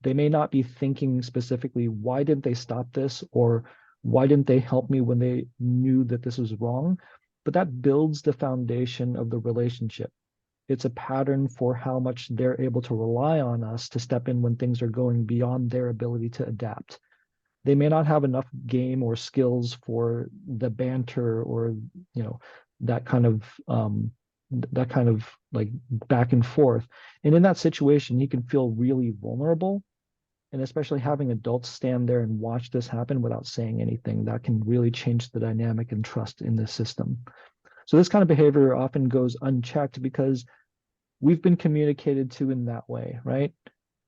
They may not be thinking specifically, why didn't they stop this? Or why didn't they help me when they knew that this was wrong? But that builds the foundation of the relationship. It's a pattern for how much they're able to rely on us to step in when things are going beyond their ability to adapt. They may not have enough game or skills for the banter or that kind of like back and forth. And in that situation, he can feel really vulnerable. And especially having adults stand there and watch this happen without saying anything, that can really change the dynamic and trust in the system. So this kind of behavior often goes unchecked because we've been communicated to in that way, right?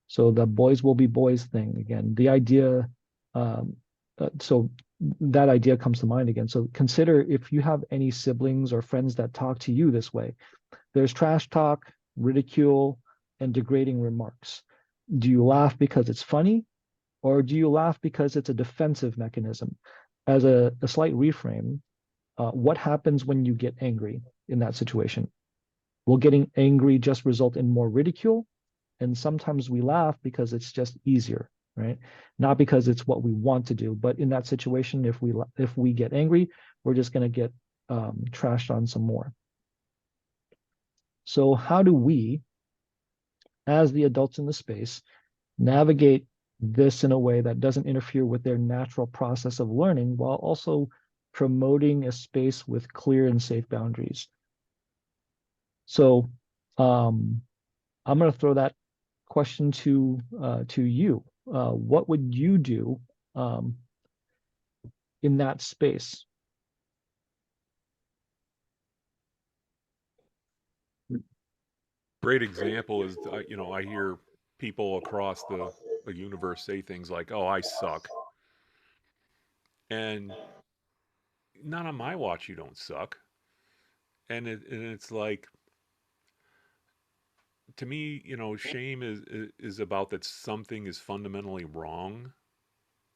So the boys will be boys thing again, the idea, so that idea comes to mind again. So consider if you have any siblings or friends that talk to you this way. There's trash talk, ridicule, and degrading remarks. Do you laugh because it's funny, or do you laugh because it's a defensive mechanism? As a slight reframe, what happens when you get angry in that situation? Will getting angry just result in more ridicule? And sometimes we laugh because it's just easier, right? Not because it's what we want to do, but in that situation, if we get angry, we're just going to get trashed on some more. So how do we as the adults in the space, navigate this in a way that doesn't interfere with their natural process of learning while also promoting a space with clear and safe boundaries. So I'm going to throw that question to you. What would you do in that space? Great example is, I hear people across the universe say things like, "Oh, I suck," and not on my watch. You don't suck, and it's like, to me, shame is about that something is fundamentally wrong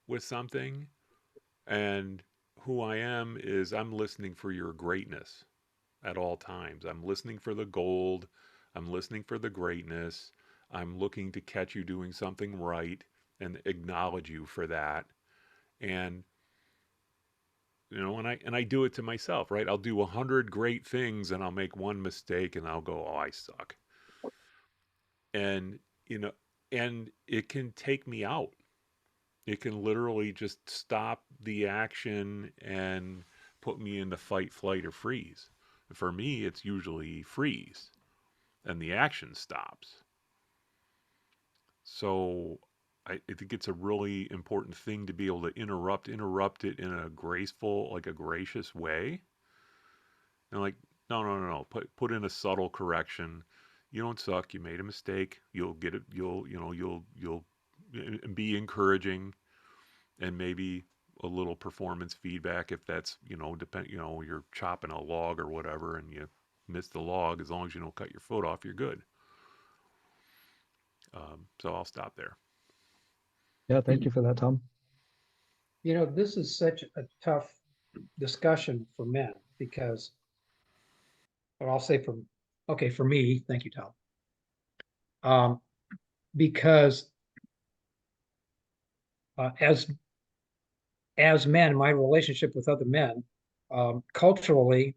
with something, and who I am is I'm listening for your greatness at all times. I'm listening for the gold. I'm listening for the greatness. I'm looking to catch you doing something right and acknowledge you for that. And and I do it to myself, right? I'll do 100 great things and I'll make one mistake and I'll go, "Oh, I suck." And you know, and it can take me out. It can literally just stop the action and put me into fight, flight, or freeze. For me, it's usually freeze and the action stops. So I think it's a really important thing to be able to interrupt it in a graceful, like a gracious way. And like, no, no, no, no. Put in a subtle correction. You don't suck. You made a mistake. You'll get it. You'll be encouraging, and maybe a little performance feedback if that's, you're chopping a log or whatever and you miss the log. As long as you don't cut your foot off, you're good. So I'll stop there. Yeah, thank you for that, Tom. This is such a tough discussion for men because, but I'll say for me, thank you, Tom. Because as men, my relationship with other men, culturally,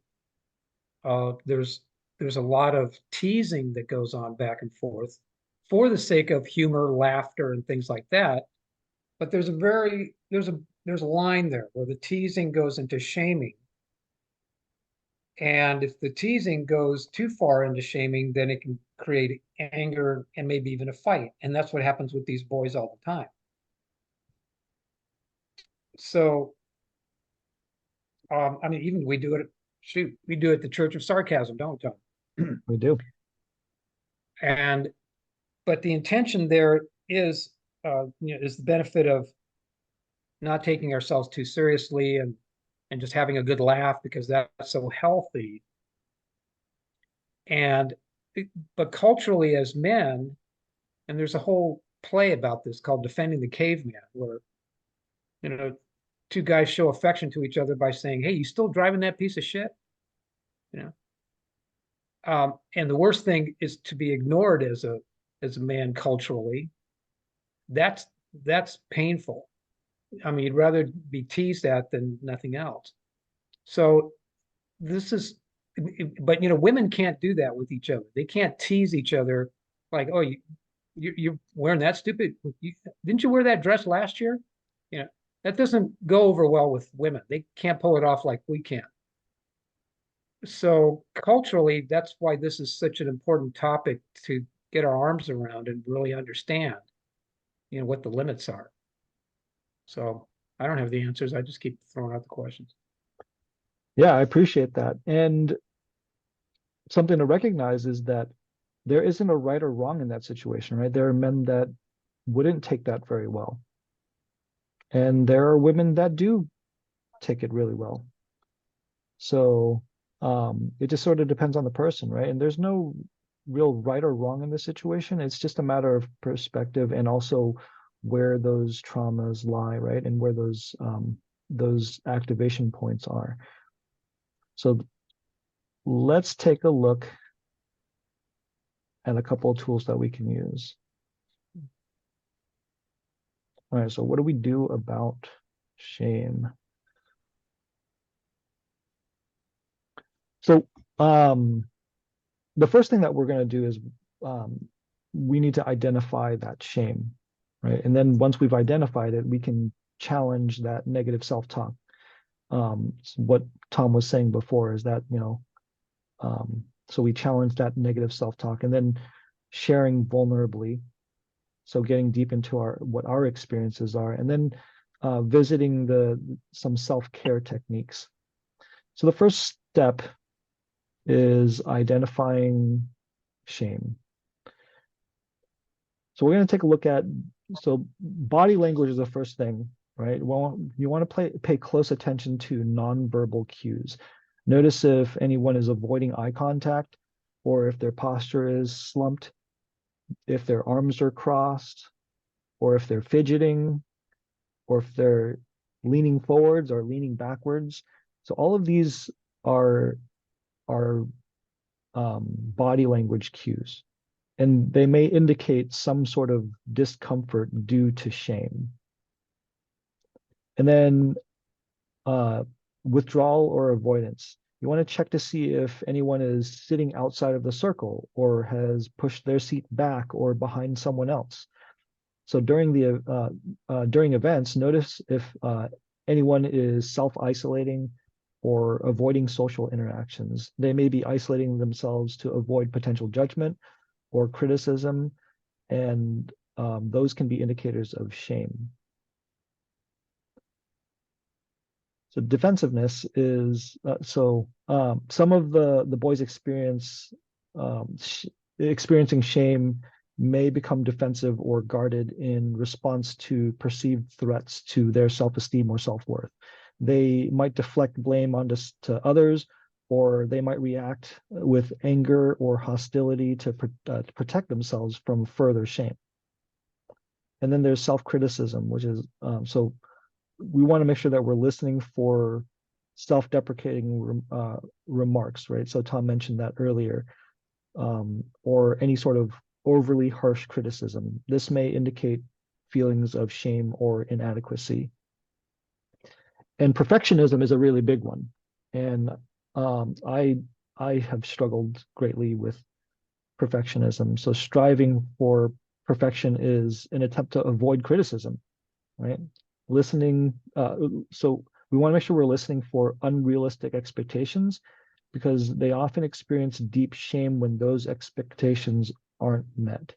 there's a lot of teasing that goes on back and forth for the sake of humor, laughter, and things like that. But there's a line there where the teasing goes into shaming. And if the teasing goes too far into shaming, then it can create anger and maybe even a fight. And that's what happens with these boys all the time. So, I mean, even we do it at the Church of Sarcasm, don't we, Tom? We do. But the intention there is the benefit of not taking ourselves too seriously and just having a good laugh, because that's so healthy. But culturally as men, and there's a whole play about this called Defending the Caveman, where two guys show affection to each other by saying, "Hey, you still driving that piece of shit?" And the worst thing is to be ignored as a man culturally. That's painful. I mean, you'd rather be teased at than nothing else. So but women can't do that with each other. They can't tease each other like, "Oh, you're wearing that stupid. Didn't you wear that dress last year?" That doesn't go over well with women. They can't pull it off like we can. So culturally, that's why this is such an important topic to get our arms around and really understand, what the limits are. So I don't have the answers. I just keep throwing out the questions. Yeah, I appreciate that. And something to recognize is that there isn't a right or wrong in that situation, right? There are men that wouldn't take that very well. And there are women that do take it really well. So it just sort of depends on the person, right? And there's no real right or wrong in this situation. It's just a matter of perspective and also where those traumas lie, right? And where those activation points are. So let's take a look at a couple of tools that we can use. All right, so what do we do about shame? So the first thing that we're going to do is we need to identify that shame, right? And then once we've identified it, we can challenge that negative self-talk. What Tom was saying before is that, so we challenge that negative self-talk, and then sharing vulnerably. So getting deep into what our experiences are, and then visiting some self-care techniques. So the first step is identifying shame. So we're going to take a look at, so body language is the first thing, right? Well, you want to pay close attention to nonverbal cues. Notice if anyone is avoiding eye contact, or if their posture is slumped, if their arms are crossed, or if they're fidgeting, or if they're leaning forwards or leaning backwards. So all of these are body language cues, and they may indicate some sort of discomfort due to shame. And then withdrawal or avoidance. You want to check to see if anyone is sitting outside of the circle or has pushed their seat back or behind someone else. So during events, notice if anyone is self-isolating or avoiding social interactions. They may be isolating themselves to avoid potential judgment or criticism, and those can be indicators of shame. So defensiveness is some of the boys experiencing shame may become defensive or guarded in response to perceived threats to their self-esteem or self-worth. They might deflect blame onto others, or they might react with anger or hostility to protect themselves from further shame. And then there's self-criticism, which is so we want to make sure that we're listening for self-deprecating remarks, right? So Tom mentioned that earlier, or any sort of overly harsh criticism. This may indicate feelings of shame or inadequacy. And perfectionism is a really big one. And I have struggled greatly with perfectionism. So striving for perfection is an attempt to avoid criticism, right? Listening, so we want to make sure we're listening for unrealistic expectations, because they often experience deep shame when those expectations aren't met.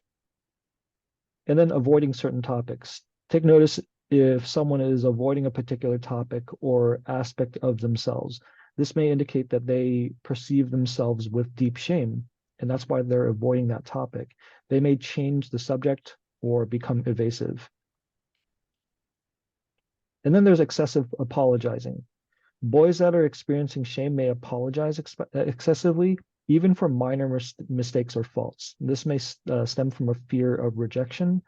And then avoiding certain topics. Take notice if someone is avoiding a particular topic or aspect of themselves. This may indicate that they perceive themselves with deep shame, and that's why they're avoiding that topic. They may change the subject or become evasive. And then there's excessive apologizing. Boys that are experiencing shame may apologize excessively, even for minor mistakes or faults. This may stem from a fear of rejection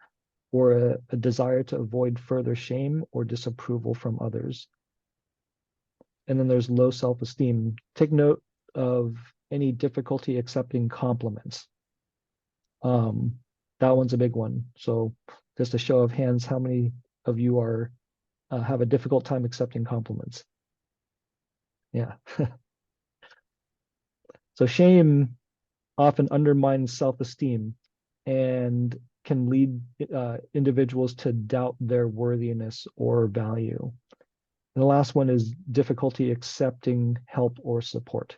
or a desire to avoid further shame or disapproval from others. And then there's low self-esteem. Take note of any difficulty accepting compliments. That one's a big one. So just a show of hands, how many of you have a difficult time accepting compliments? Yeah. So shame often undermines self-esteem and can lead individuals to doubt their worthiness or value. And the last one is difficulty accepting help or support.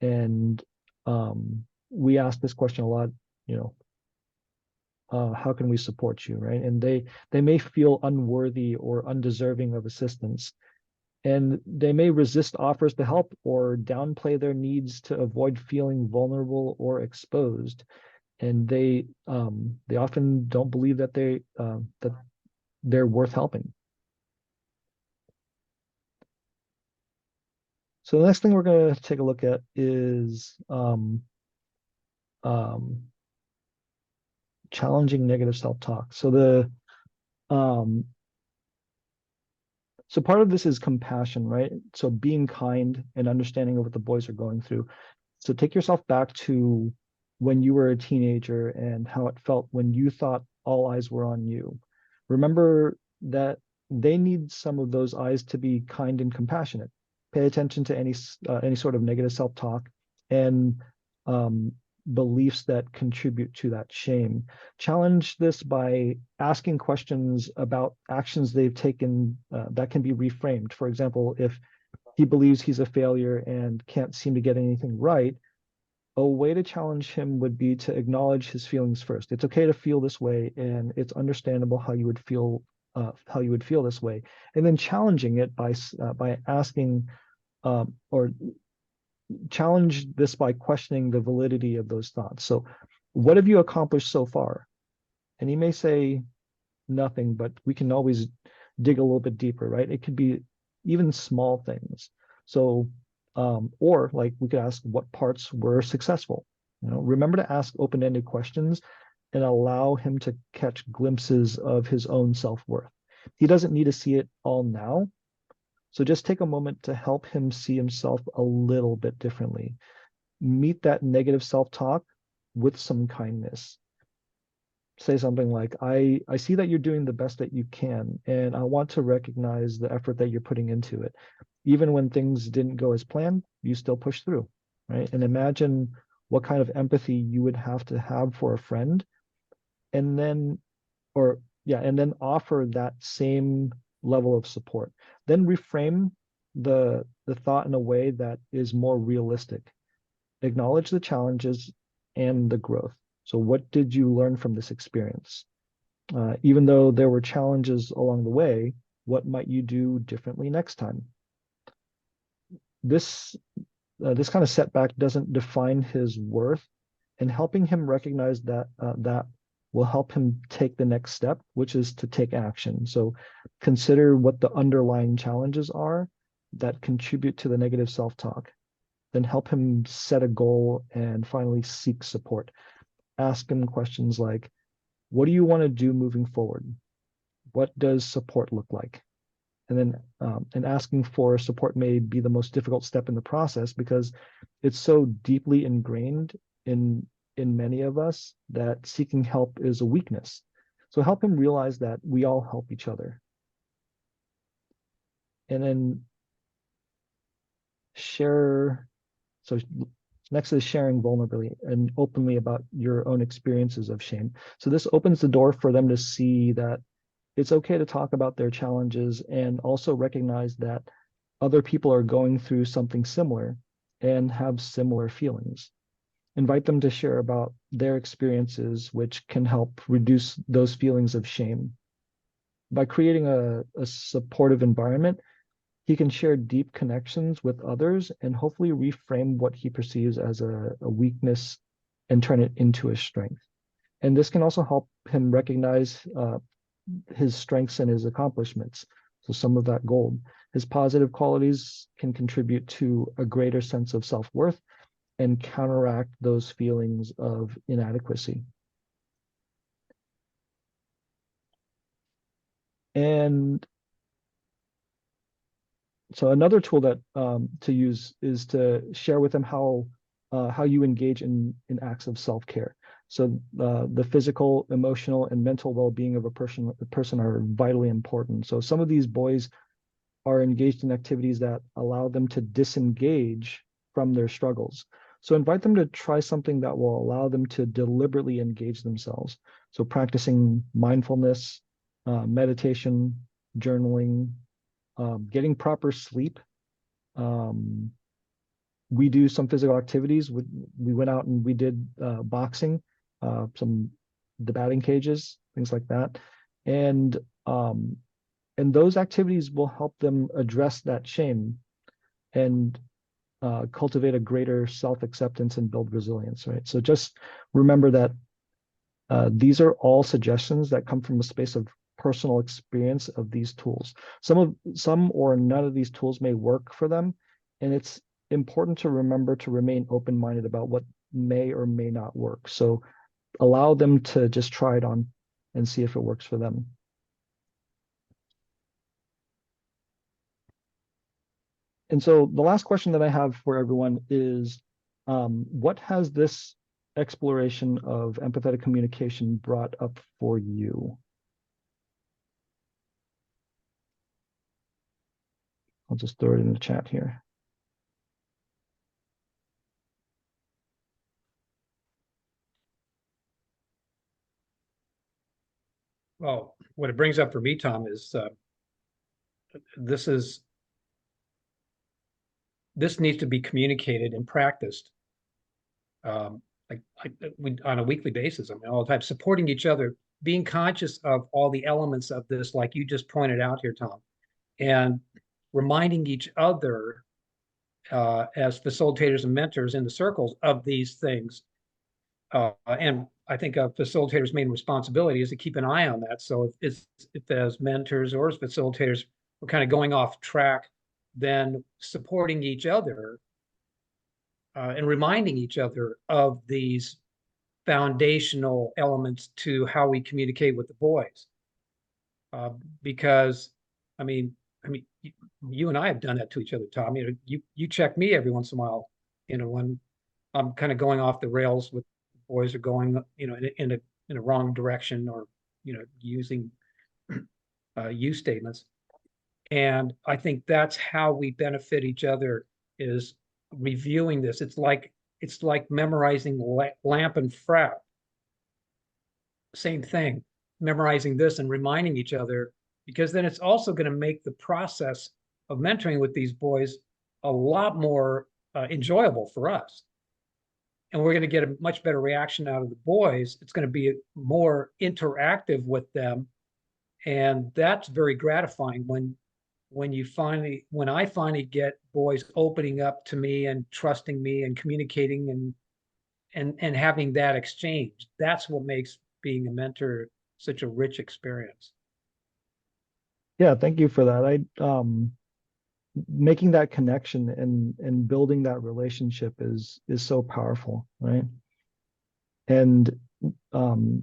And we ask this question a lot, how can we support you, right? And they may feel unworthy or undeserving of assistance, and they may resist offers to help or downplay their needs to avoid feeling vulnerable or exposed. And they often don't believe that they're worth helping. So the next thing we're going to take a look at is challenging negative self-talk. So so part of this is compassion, right? So being kind and understanding of what the boys are going through. So take yourself back to when you were a teenager and how it felt when you thought all eyes were on you. Remember that they need some of those eyes to be kind and compassionate. Pay attention to any sort of negative self-talk, and beliefs that contribute to that shame. Challenge this by asking questions about actions they've taken that can be reframed. For example, if he believes he's a failure and can't seem to get anything right, a way to challenge him would be to acknowledge his feelings first. It's okay to feel this way, and it's understandable how you would feel this way, and then challenging it by asking or challenge this by questioning the validity of those thoughts. So, what have you accomplished so far? And he may say nothing, but we can always dig a little bit deeper, right? It could be even small things. So, or like we could ask what parts were successful. Remember to ask open-ended questions and allow him to catch glimpses of his own self-worth. He doesn't need to see it all now. So just take a moment to help him see himself a little bit differently. Meet that negative self-talk with some kindness. Say something like, I see that you're doing the best that you can, and I want to recognize the effort that you're putting into it. Even when things didn't go as planned, you still push through, right? And imagine what kind of empathy you would have to have for a friend, and then, and then offer that same level of support. Then reframe the thought in a way that is more realistic. Acknowledge the challenges and the growth. So what did you learn from this experience? Even though there were challenges along the way, what might you do differently next time? This kind of setback doesn't define his worth, and helping him recognize that that will help him take the next step, which is to take action. So consider what the underlying challenges are that contribute to the negative self-talk. Then help him set a goal and finally seek support. Ask him questions like, what do you want to do moving forward? What does support look like? And then and asking for support may be the most difficult step in the process because it's so deeply ingrained in many of us that seeking help is a weakness. So help him realize that we all help each other. And then share. So next is sharing vulnerably and openly about your own experiences of shame. So this opens the door for them to see that it's okay to talk about their challenges and also recognize that other people are going through something similar and have similar feelings. Invite them to share about their experiences, which can help reduce those feelings of shame. By creating a supportive environment, he can share deep connections with others and hopefully reframe what he perceives as a weakness and turn it into a strength. And this can also help him recognize his strengths and his accomplishments. So some of that gold. His positive qualities can contribute to a greater sense of self-worth and counteract those feelings of inadequacy. And so another tool that to use is to share with them how you engage in acts of self-care. So the physical, emotional, and mental well-being of a person are vitally important. So some of these boys are engaged in activities that allow them to disengage from their struggles. So invite them to try something that will allow them to deliberately engage themselves. So practicing mindfulness, meditation, journaling, getting proper sleep. We do some physical activities. We went out and we did boxing, the batting cages, things like that. And those activities will help them address that shame and cultivate a greater self-acceptance and build resilience, right? So just remember that these are all suggestions that come from a space of personal experience of these tools. Some or none of these tools may work for them, and it's important to remember to remain open-minded about what may or may not work. So allow them to just try it on and see if it works for them. And so the last question that I have for everyone is, what has this exploration of empathetic communication brought up for you? I'll just throw it in the chat here. what it brings up for me, Tom, is this needs to be communicated and practiced like on a weekly basis. I mean, all the time, supporting each other, being conscious of all the elements of this, like you just pointed out here, Tom, and reminding each other as facilitators and mentors in the circles of these things. And I think a facilitator's main responsibility is to keep an eye on that. So if as mentors or as facilitators, we're kind of going off track, then supporting each other and reminding each other of these foundational elements to how we communicate with the boys. Because, I mean, you and I have done that to each other, Tom. You check me every once in a while, when I'm kind of going off the rails with the boys, are going, in a wrong direction, or using you statements. And I think that's how we benefit each other, is reviewing this. It's like memorizing lamp and frat. Same thing, memorizing this and reminding each other, because then it's also going to make the process of mentoring with these boys a lot more enjoyable for us. And we're going to get a much better reaction out of the boys. It's going to be more interactive with them. And that's very gratifying when I finally get boys opening up to me and trusting me and communicating and having that exchange. That's what makes being a mentor such a rich experience. Yeah, thank you for that. Making that connection and building that relationship is so powerful, right? And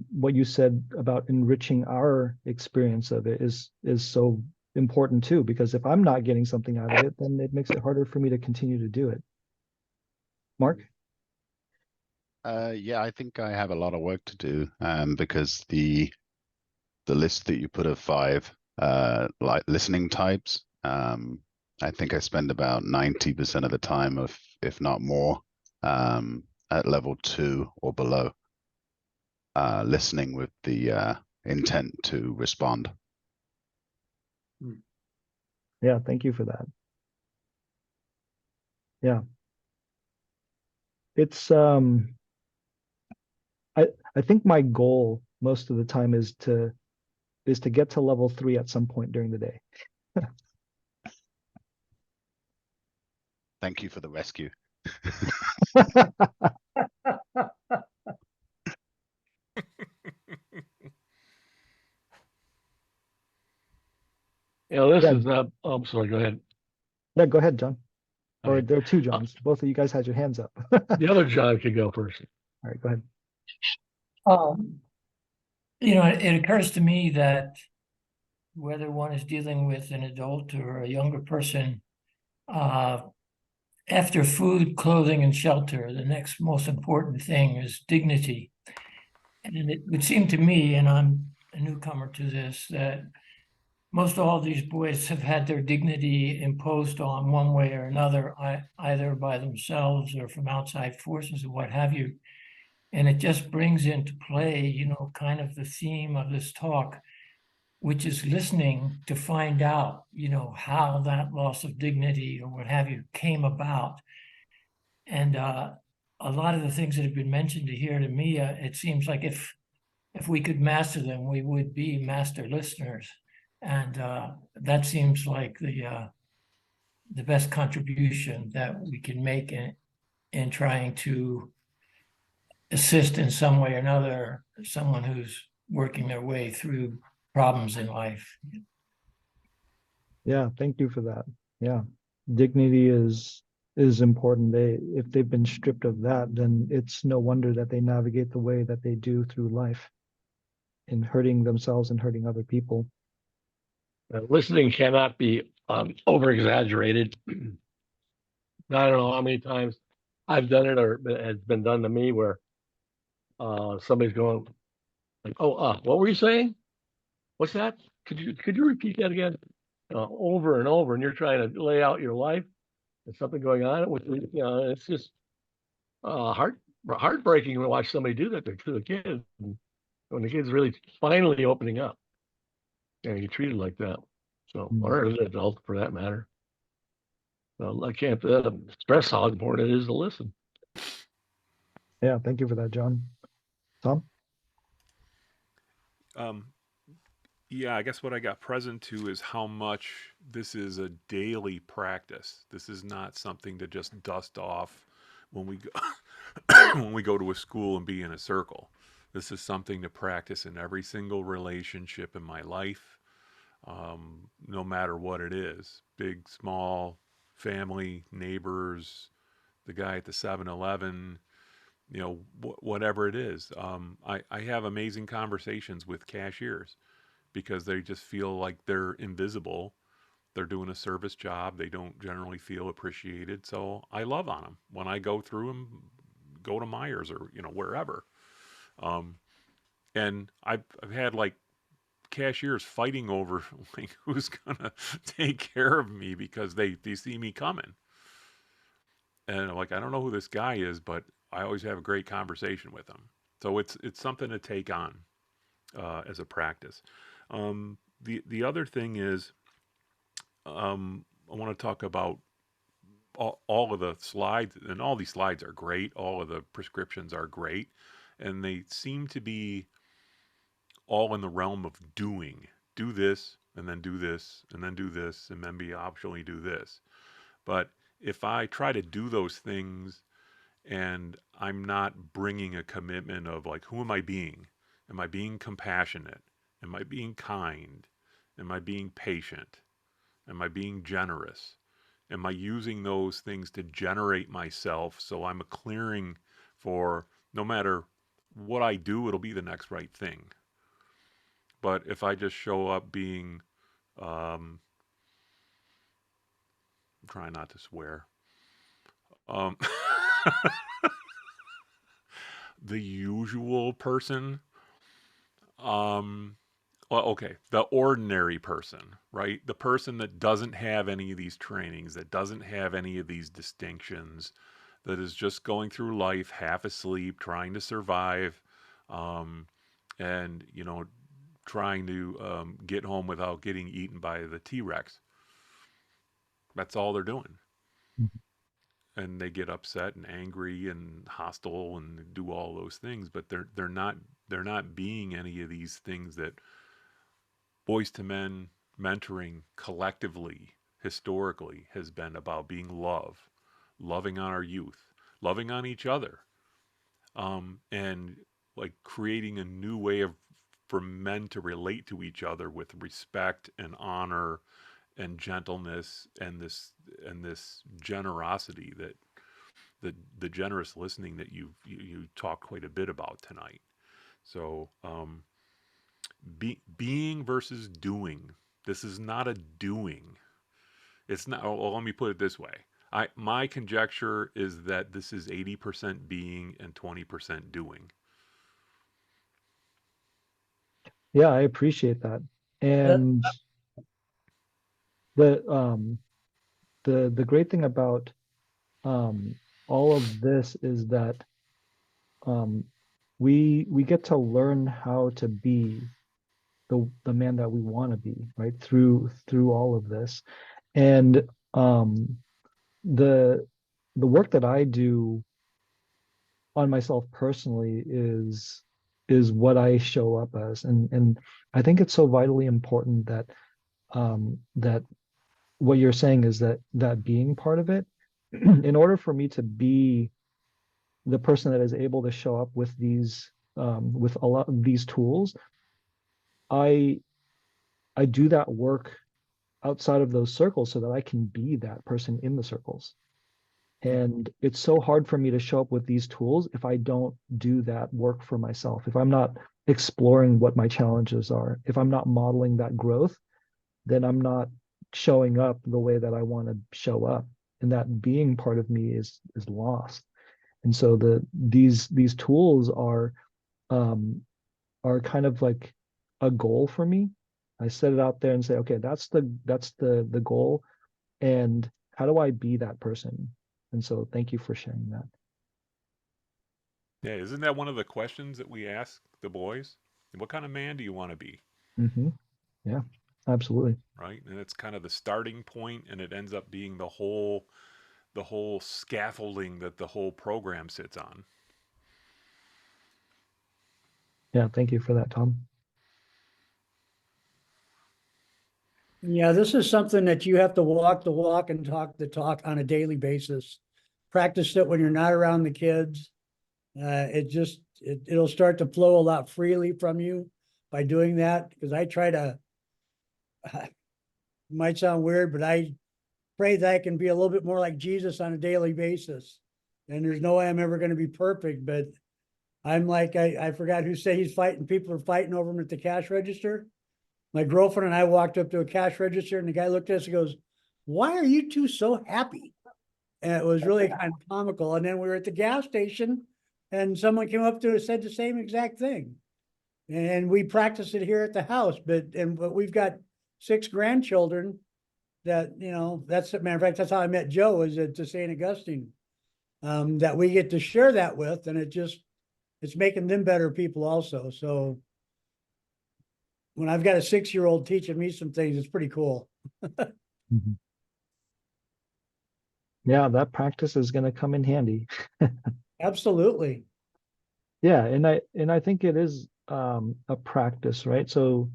what you said about enriching our experience of it is so important too, because if I'm not getting something out of it, then it makes it harder for me to continue to do it. Mark? Yeah, I think I have a lot of work to do, because the list that you put of 5 like listening types, I think I spend about 90% of the time, if not more, at level 2 or below, listening with the intent to respond. Yeah, thank you for that. Yeah. It's I think my goal most of the time is to get to level 3 at some point during the day. Thank you for the rescue. This Yeah. is I'm sorry, go ahead. Yeah, go ahead, John. Or Okay. there are 2 Johns. Both of you guys had your hands up. The other John could go first. All right, go ahead. It occurs to me that whether one is dealing with an adult or a younger person, after food, clothing, and shelter, the next most important thing is dignity. And it would seem to me, and I'm a newcomer to this, that most all these boys have had their dignity imposed on one way or another, either by themselves or from outside forces or what have you. And it just brings into play, kind of the theme of this talk, which is listening to find out, how that loss of dignity or what have you came about. And a lot of the things that have been mentioned here to me, it seems like if we could master them, we would be master listeners. And that seems like the best contribution that we can make in trying to assist in some way or another someone who's working their way through problems in life. Yeah, thank you for that. Yeah. Dignity is important. If they've been stripped of that, then it's no wonder that they navigate the way that they do through life, in hurting themselves and hurting other people. Listening cannot be over exaggerated. I don't know how many times I've done it or it has been done to me where somebody's going like, "Oh, what were you saying? What's that? Could you repeat that again?" Over and over, and you're trying to lay out your life. There's something going on with it's just heartbreaking to watch somebody do that to a kid when the kid's really finally opening up. Yeah, you treat it like that. So, Mm. or as an adult for that matter. So I can't stress how important it is to listen. Yeah, thank you for that, John. Tom? Um, yeah, I guess what I got present to is how much this is a daily practice. This is not something to just dust off when we go when we go to a school and be in a circle. This is something to practice in every single relationship in my life, no matter what it is, big, small, family, neighbors, the guy at the 7-Eleven, whatever it is. I have amazing conversations with cashiers because they just feel like they're invisible. They're doing a service job. They don't generally feel appreciated. So I love on them when I go through them, go to Myers or, wherever. Um, and I've had like cashiers fighting over like who's gonna take care of me because they see me coming. And I'm like, I don't know who this guy is, but I always have a great conversation with him. So it's something to take on as a practice. The other thing is, I want to talk about all of the slides, and all these slides are great. All of the prescriptions are great, and they seem to be all in the realm of doing. Do this, and then do this, and then do this, and then be optionally do this. But if I try to do those things and I'm not bringing a commitment of like, who am I being? Am I being compassionate? Am I being kind? Am I being patient? Am I being generous? Am I using those things to generate myself so I'm a clearing for no matter what I do, it'll be the next right thing. But if I just show up being, I'm trying not to swear, um, the usual person, well, okay, the ordinary person, right? The person that doesn't have any of these trainings, that doesn't have any of these distinctions, that is just going through life half asleep, trying to survive, um, and, trying to get home without getting eaten by the T-Rex. That's all they're doing. Mhm. And they get upset and angry and hostile and do all those things, but they're not being any of these things that Boys to Men mentoring collectively, historically, has been about being loving on our youth, loving on each other, and like creating a new way for men to relate to each other with respect and honor and gentleness and this generosity that the generous listening that you talk quite a bit about tonight. So being versus doing. This is not a doing. It's not. Well, let me put it this way. My conjecture is that this is 80% being and 20% doing. Yeah, I appreciate that. Uh, And the um the great thing about um all of this is that um we get to learn how to be the man that we want to be, right? Through all of this. And the the work that I do on myself personally is what I show up as. And I think it's so vitally important that what you're saying is that being part of it, in order for me to be the person that is able to show up with a lot of these tools, I I do that work outside of those circles so that I can be that person in the circles. And it's so hard for me to show up with these tools if I don't do that work for myself, if I'm not exploring what my challenges are, if I'm not modeling that growth, then I'm not showing up the way that I want to show up. And that being part of me is lost. And so these tools um are kind of like a goal for me. I set it out there and say, okay, that's the goal. And how do I be that person? And so thank you for sharing that. Yeah, isn't that one of the questions that we ask the boys? What kind of man do you want to be? Hmm. Absolutely. right? And it's kind of the starting point, and it ends up being the whole scaffolding that the whole program sits on. Yeah, thank you for that, Tom. Yeah, this is something that you have to walk the walk and talk the talk on a daily basis. Practice it when you're not around the kids. It'll start to flow a lot freely from you by doing that. Because I try to, might sound weird, but I pray that I can be a little bit more like Jesus on a daily basis. And there's no way I'm ever going to be perfect, but I'm like, I forgot who said he's fighting. People are fighting over him at the cash register. My girlfriend and I walked up to a cash register and the guy looked at us and goes, "Why are you two so happy?" And it was really kind of comical. And then we were at the gas station and someone came up to us and said the same exact thing. And we practice it here at the house, but we've got 6 grandchildren that, that's, matter of fact, that's how I met Joe, is at St. Augustine, that we get to share that with. And it's making them better people also. So when I've got a 6-year-old teaching me some things, it's pretty cool. Mhm. Yeah, that practice is going to come in handy. Absolutely. Yeah, and I think it is a practice, right? So,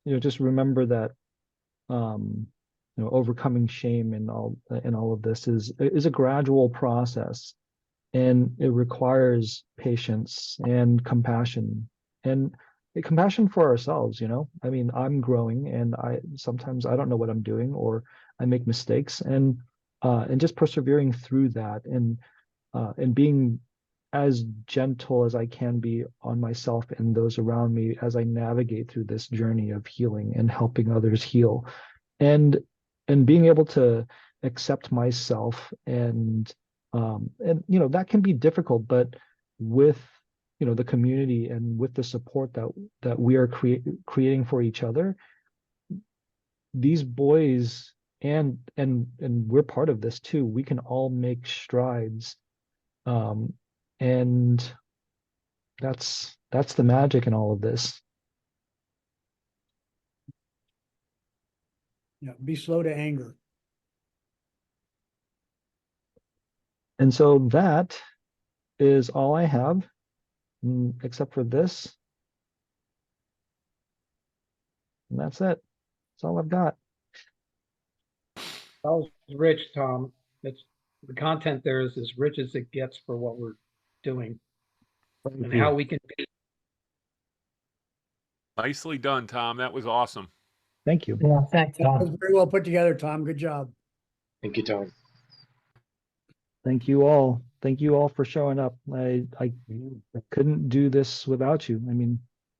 just remember that overcoming shame and all of this is a gradual process, and it requires patience and compassion and compassion for ourselves. I mean, I'm growing, and sometimes I don't know what I'm doing, or I make mistakes, and just persevering through that, and being as gentle as I can be on myself and those around me as I navigate through this journey of healing and helping others heal, and being able to accept myself, and that can be difficult, but with the community and with the support that we are creating for each other, these boys, and we're part of this too, we can all make strides, and that's the magic in all of this. Yeah, be slow to anger. And so that is all I have, except for this. And that's it. That's all I've got. That was rich, Tom. It's the content there is as rich as it gets for what we're doing and you. how we can be. Nicely done, Tom. That was awesome. Thank you. Yeah, thanks, That was Tom. very well put together, Tom. Good job. Thank you, Tom. Thank you all. Thank you all for showing up. I couldn't do this without you. I mean,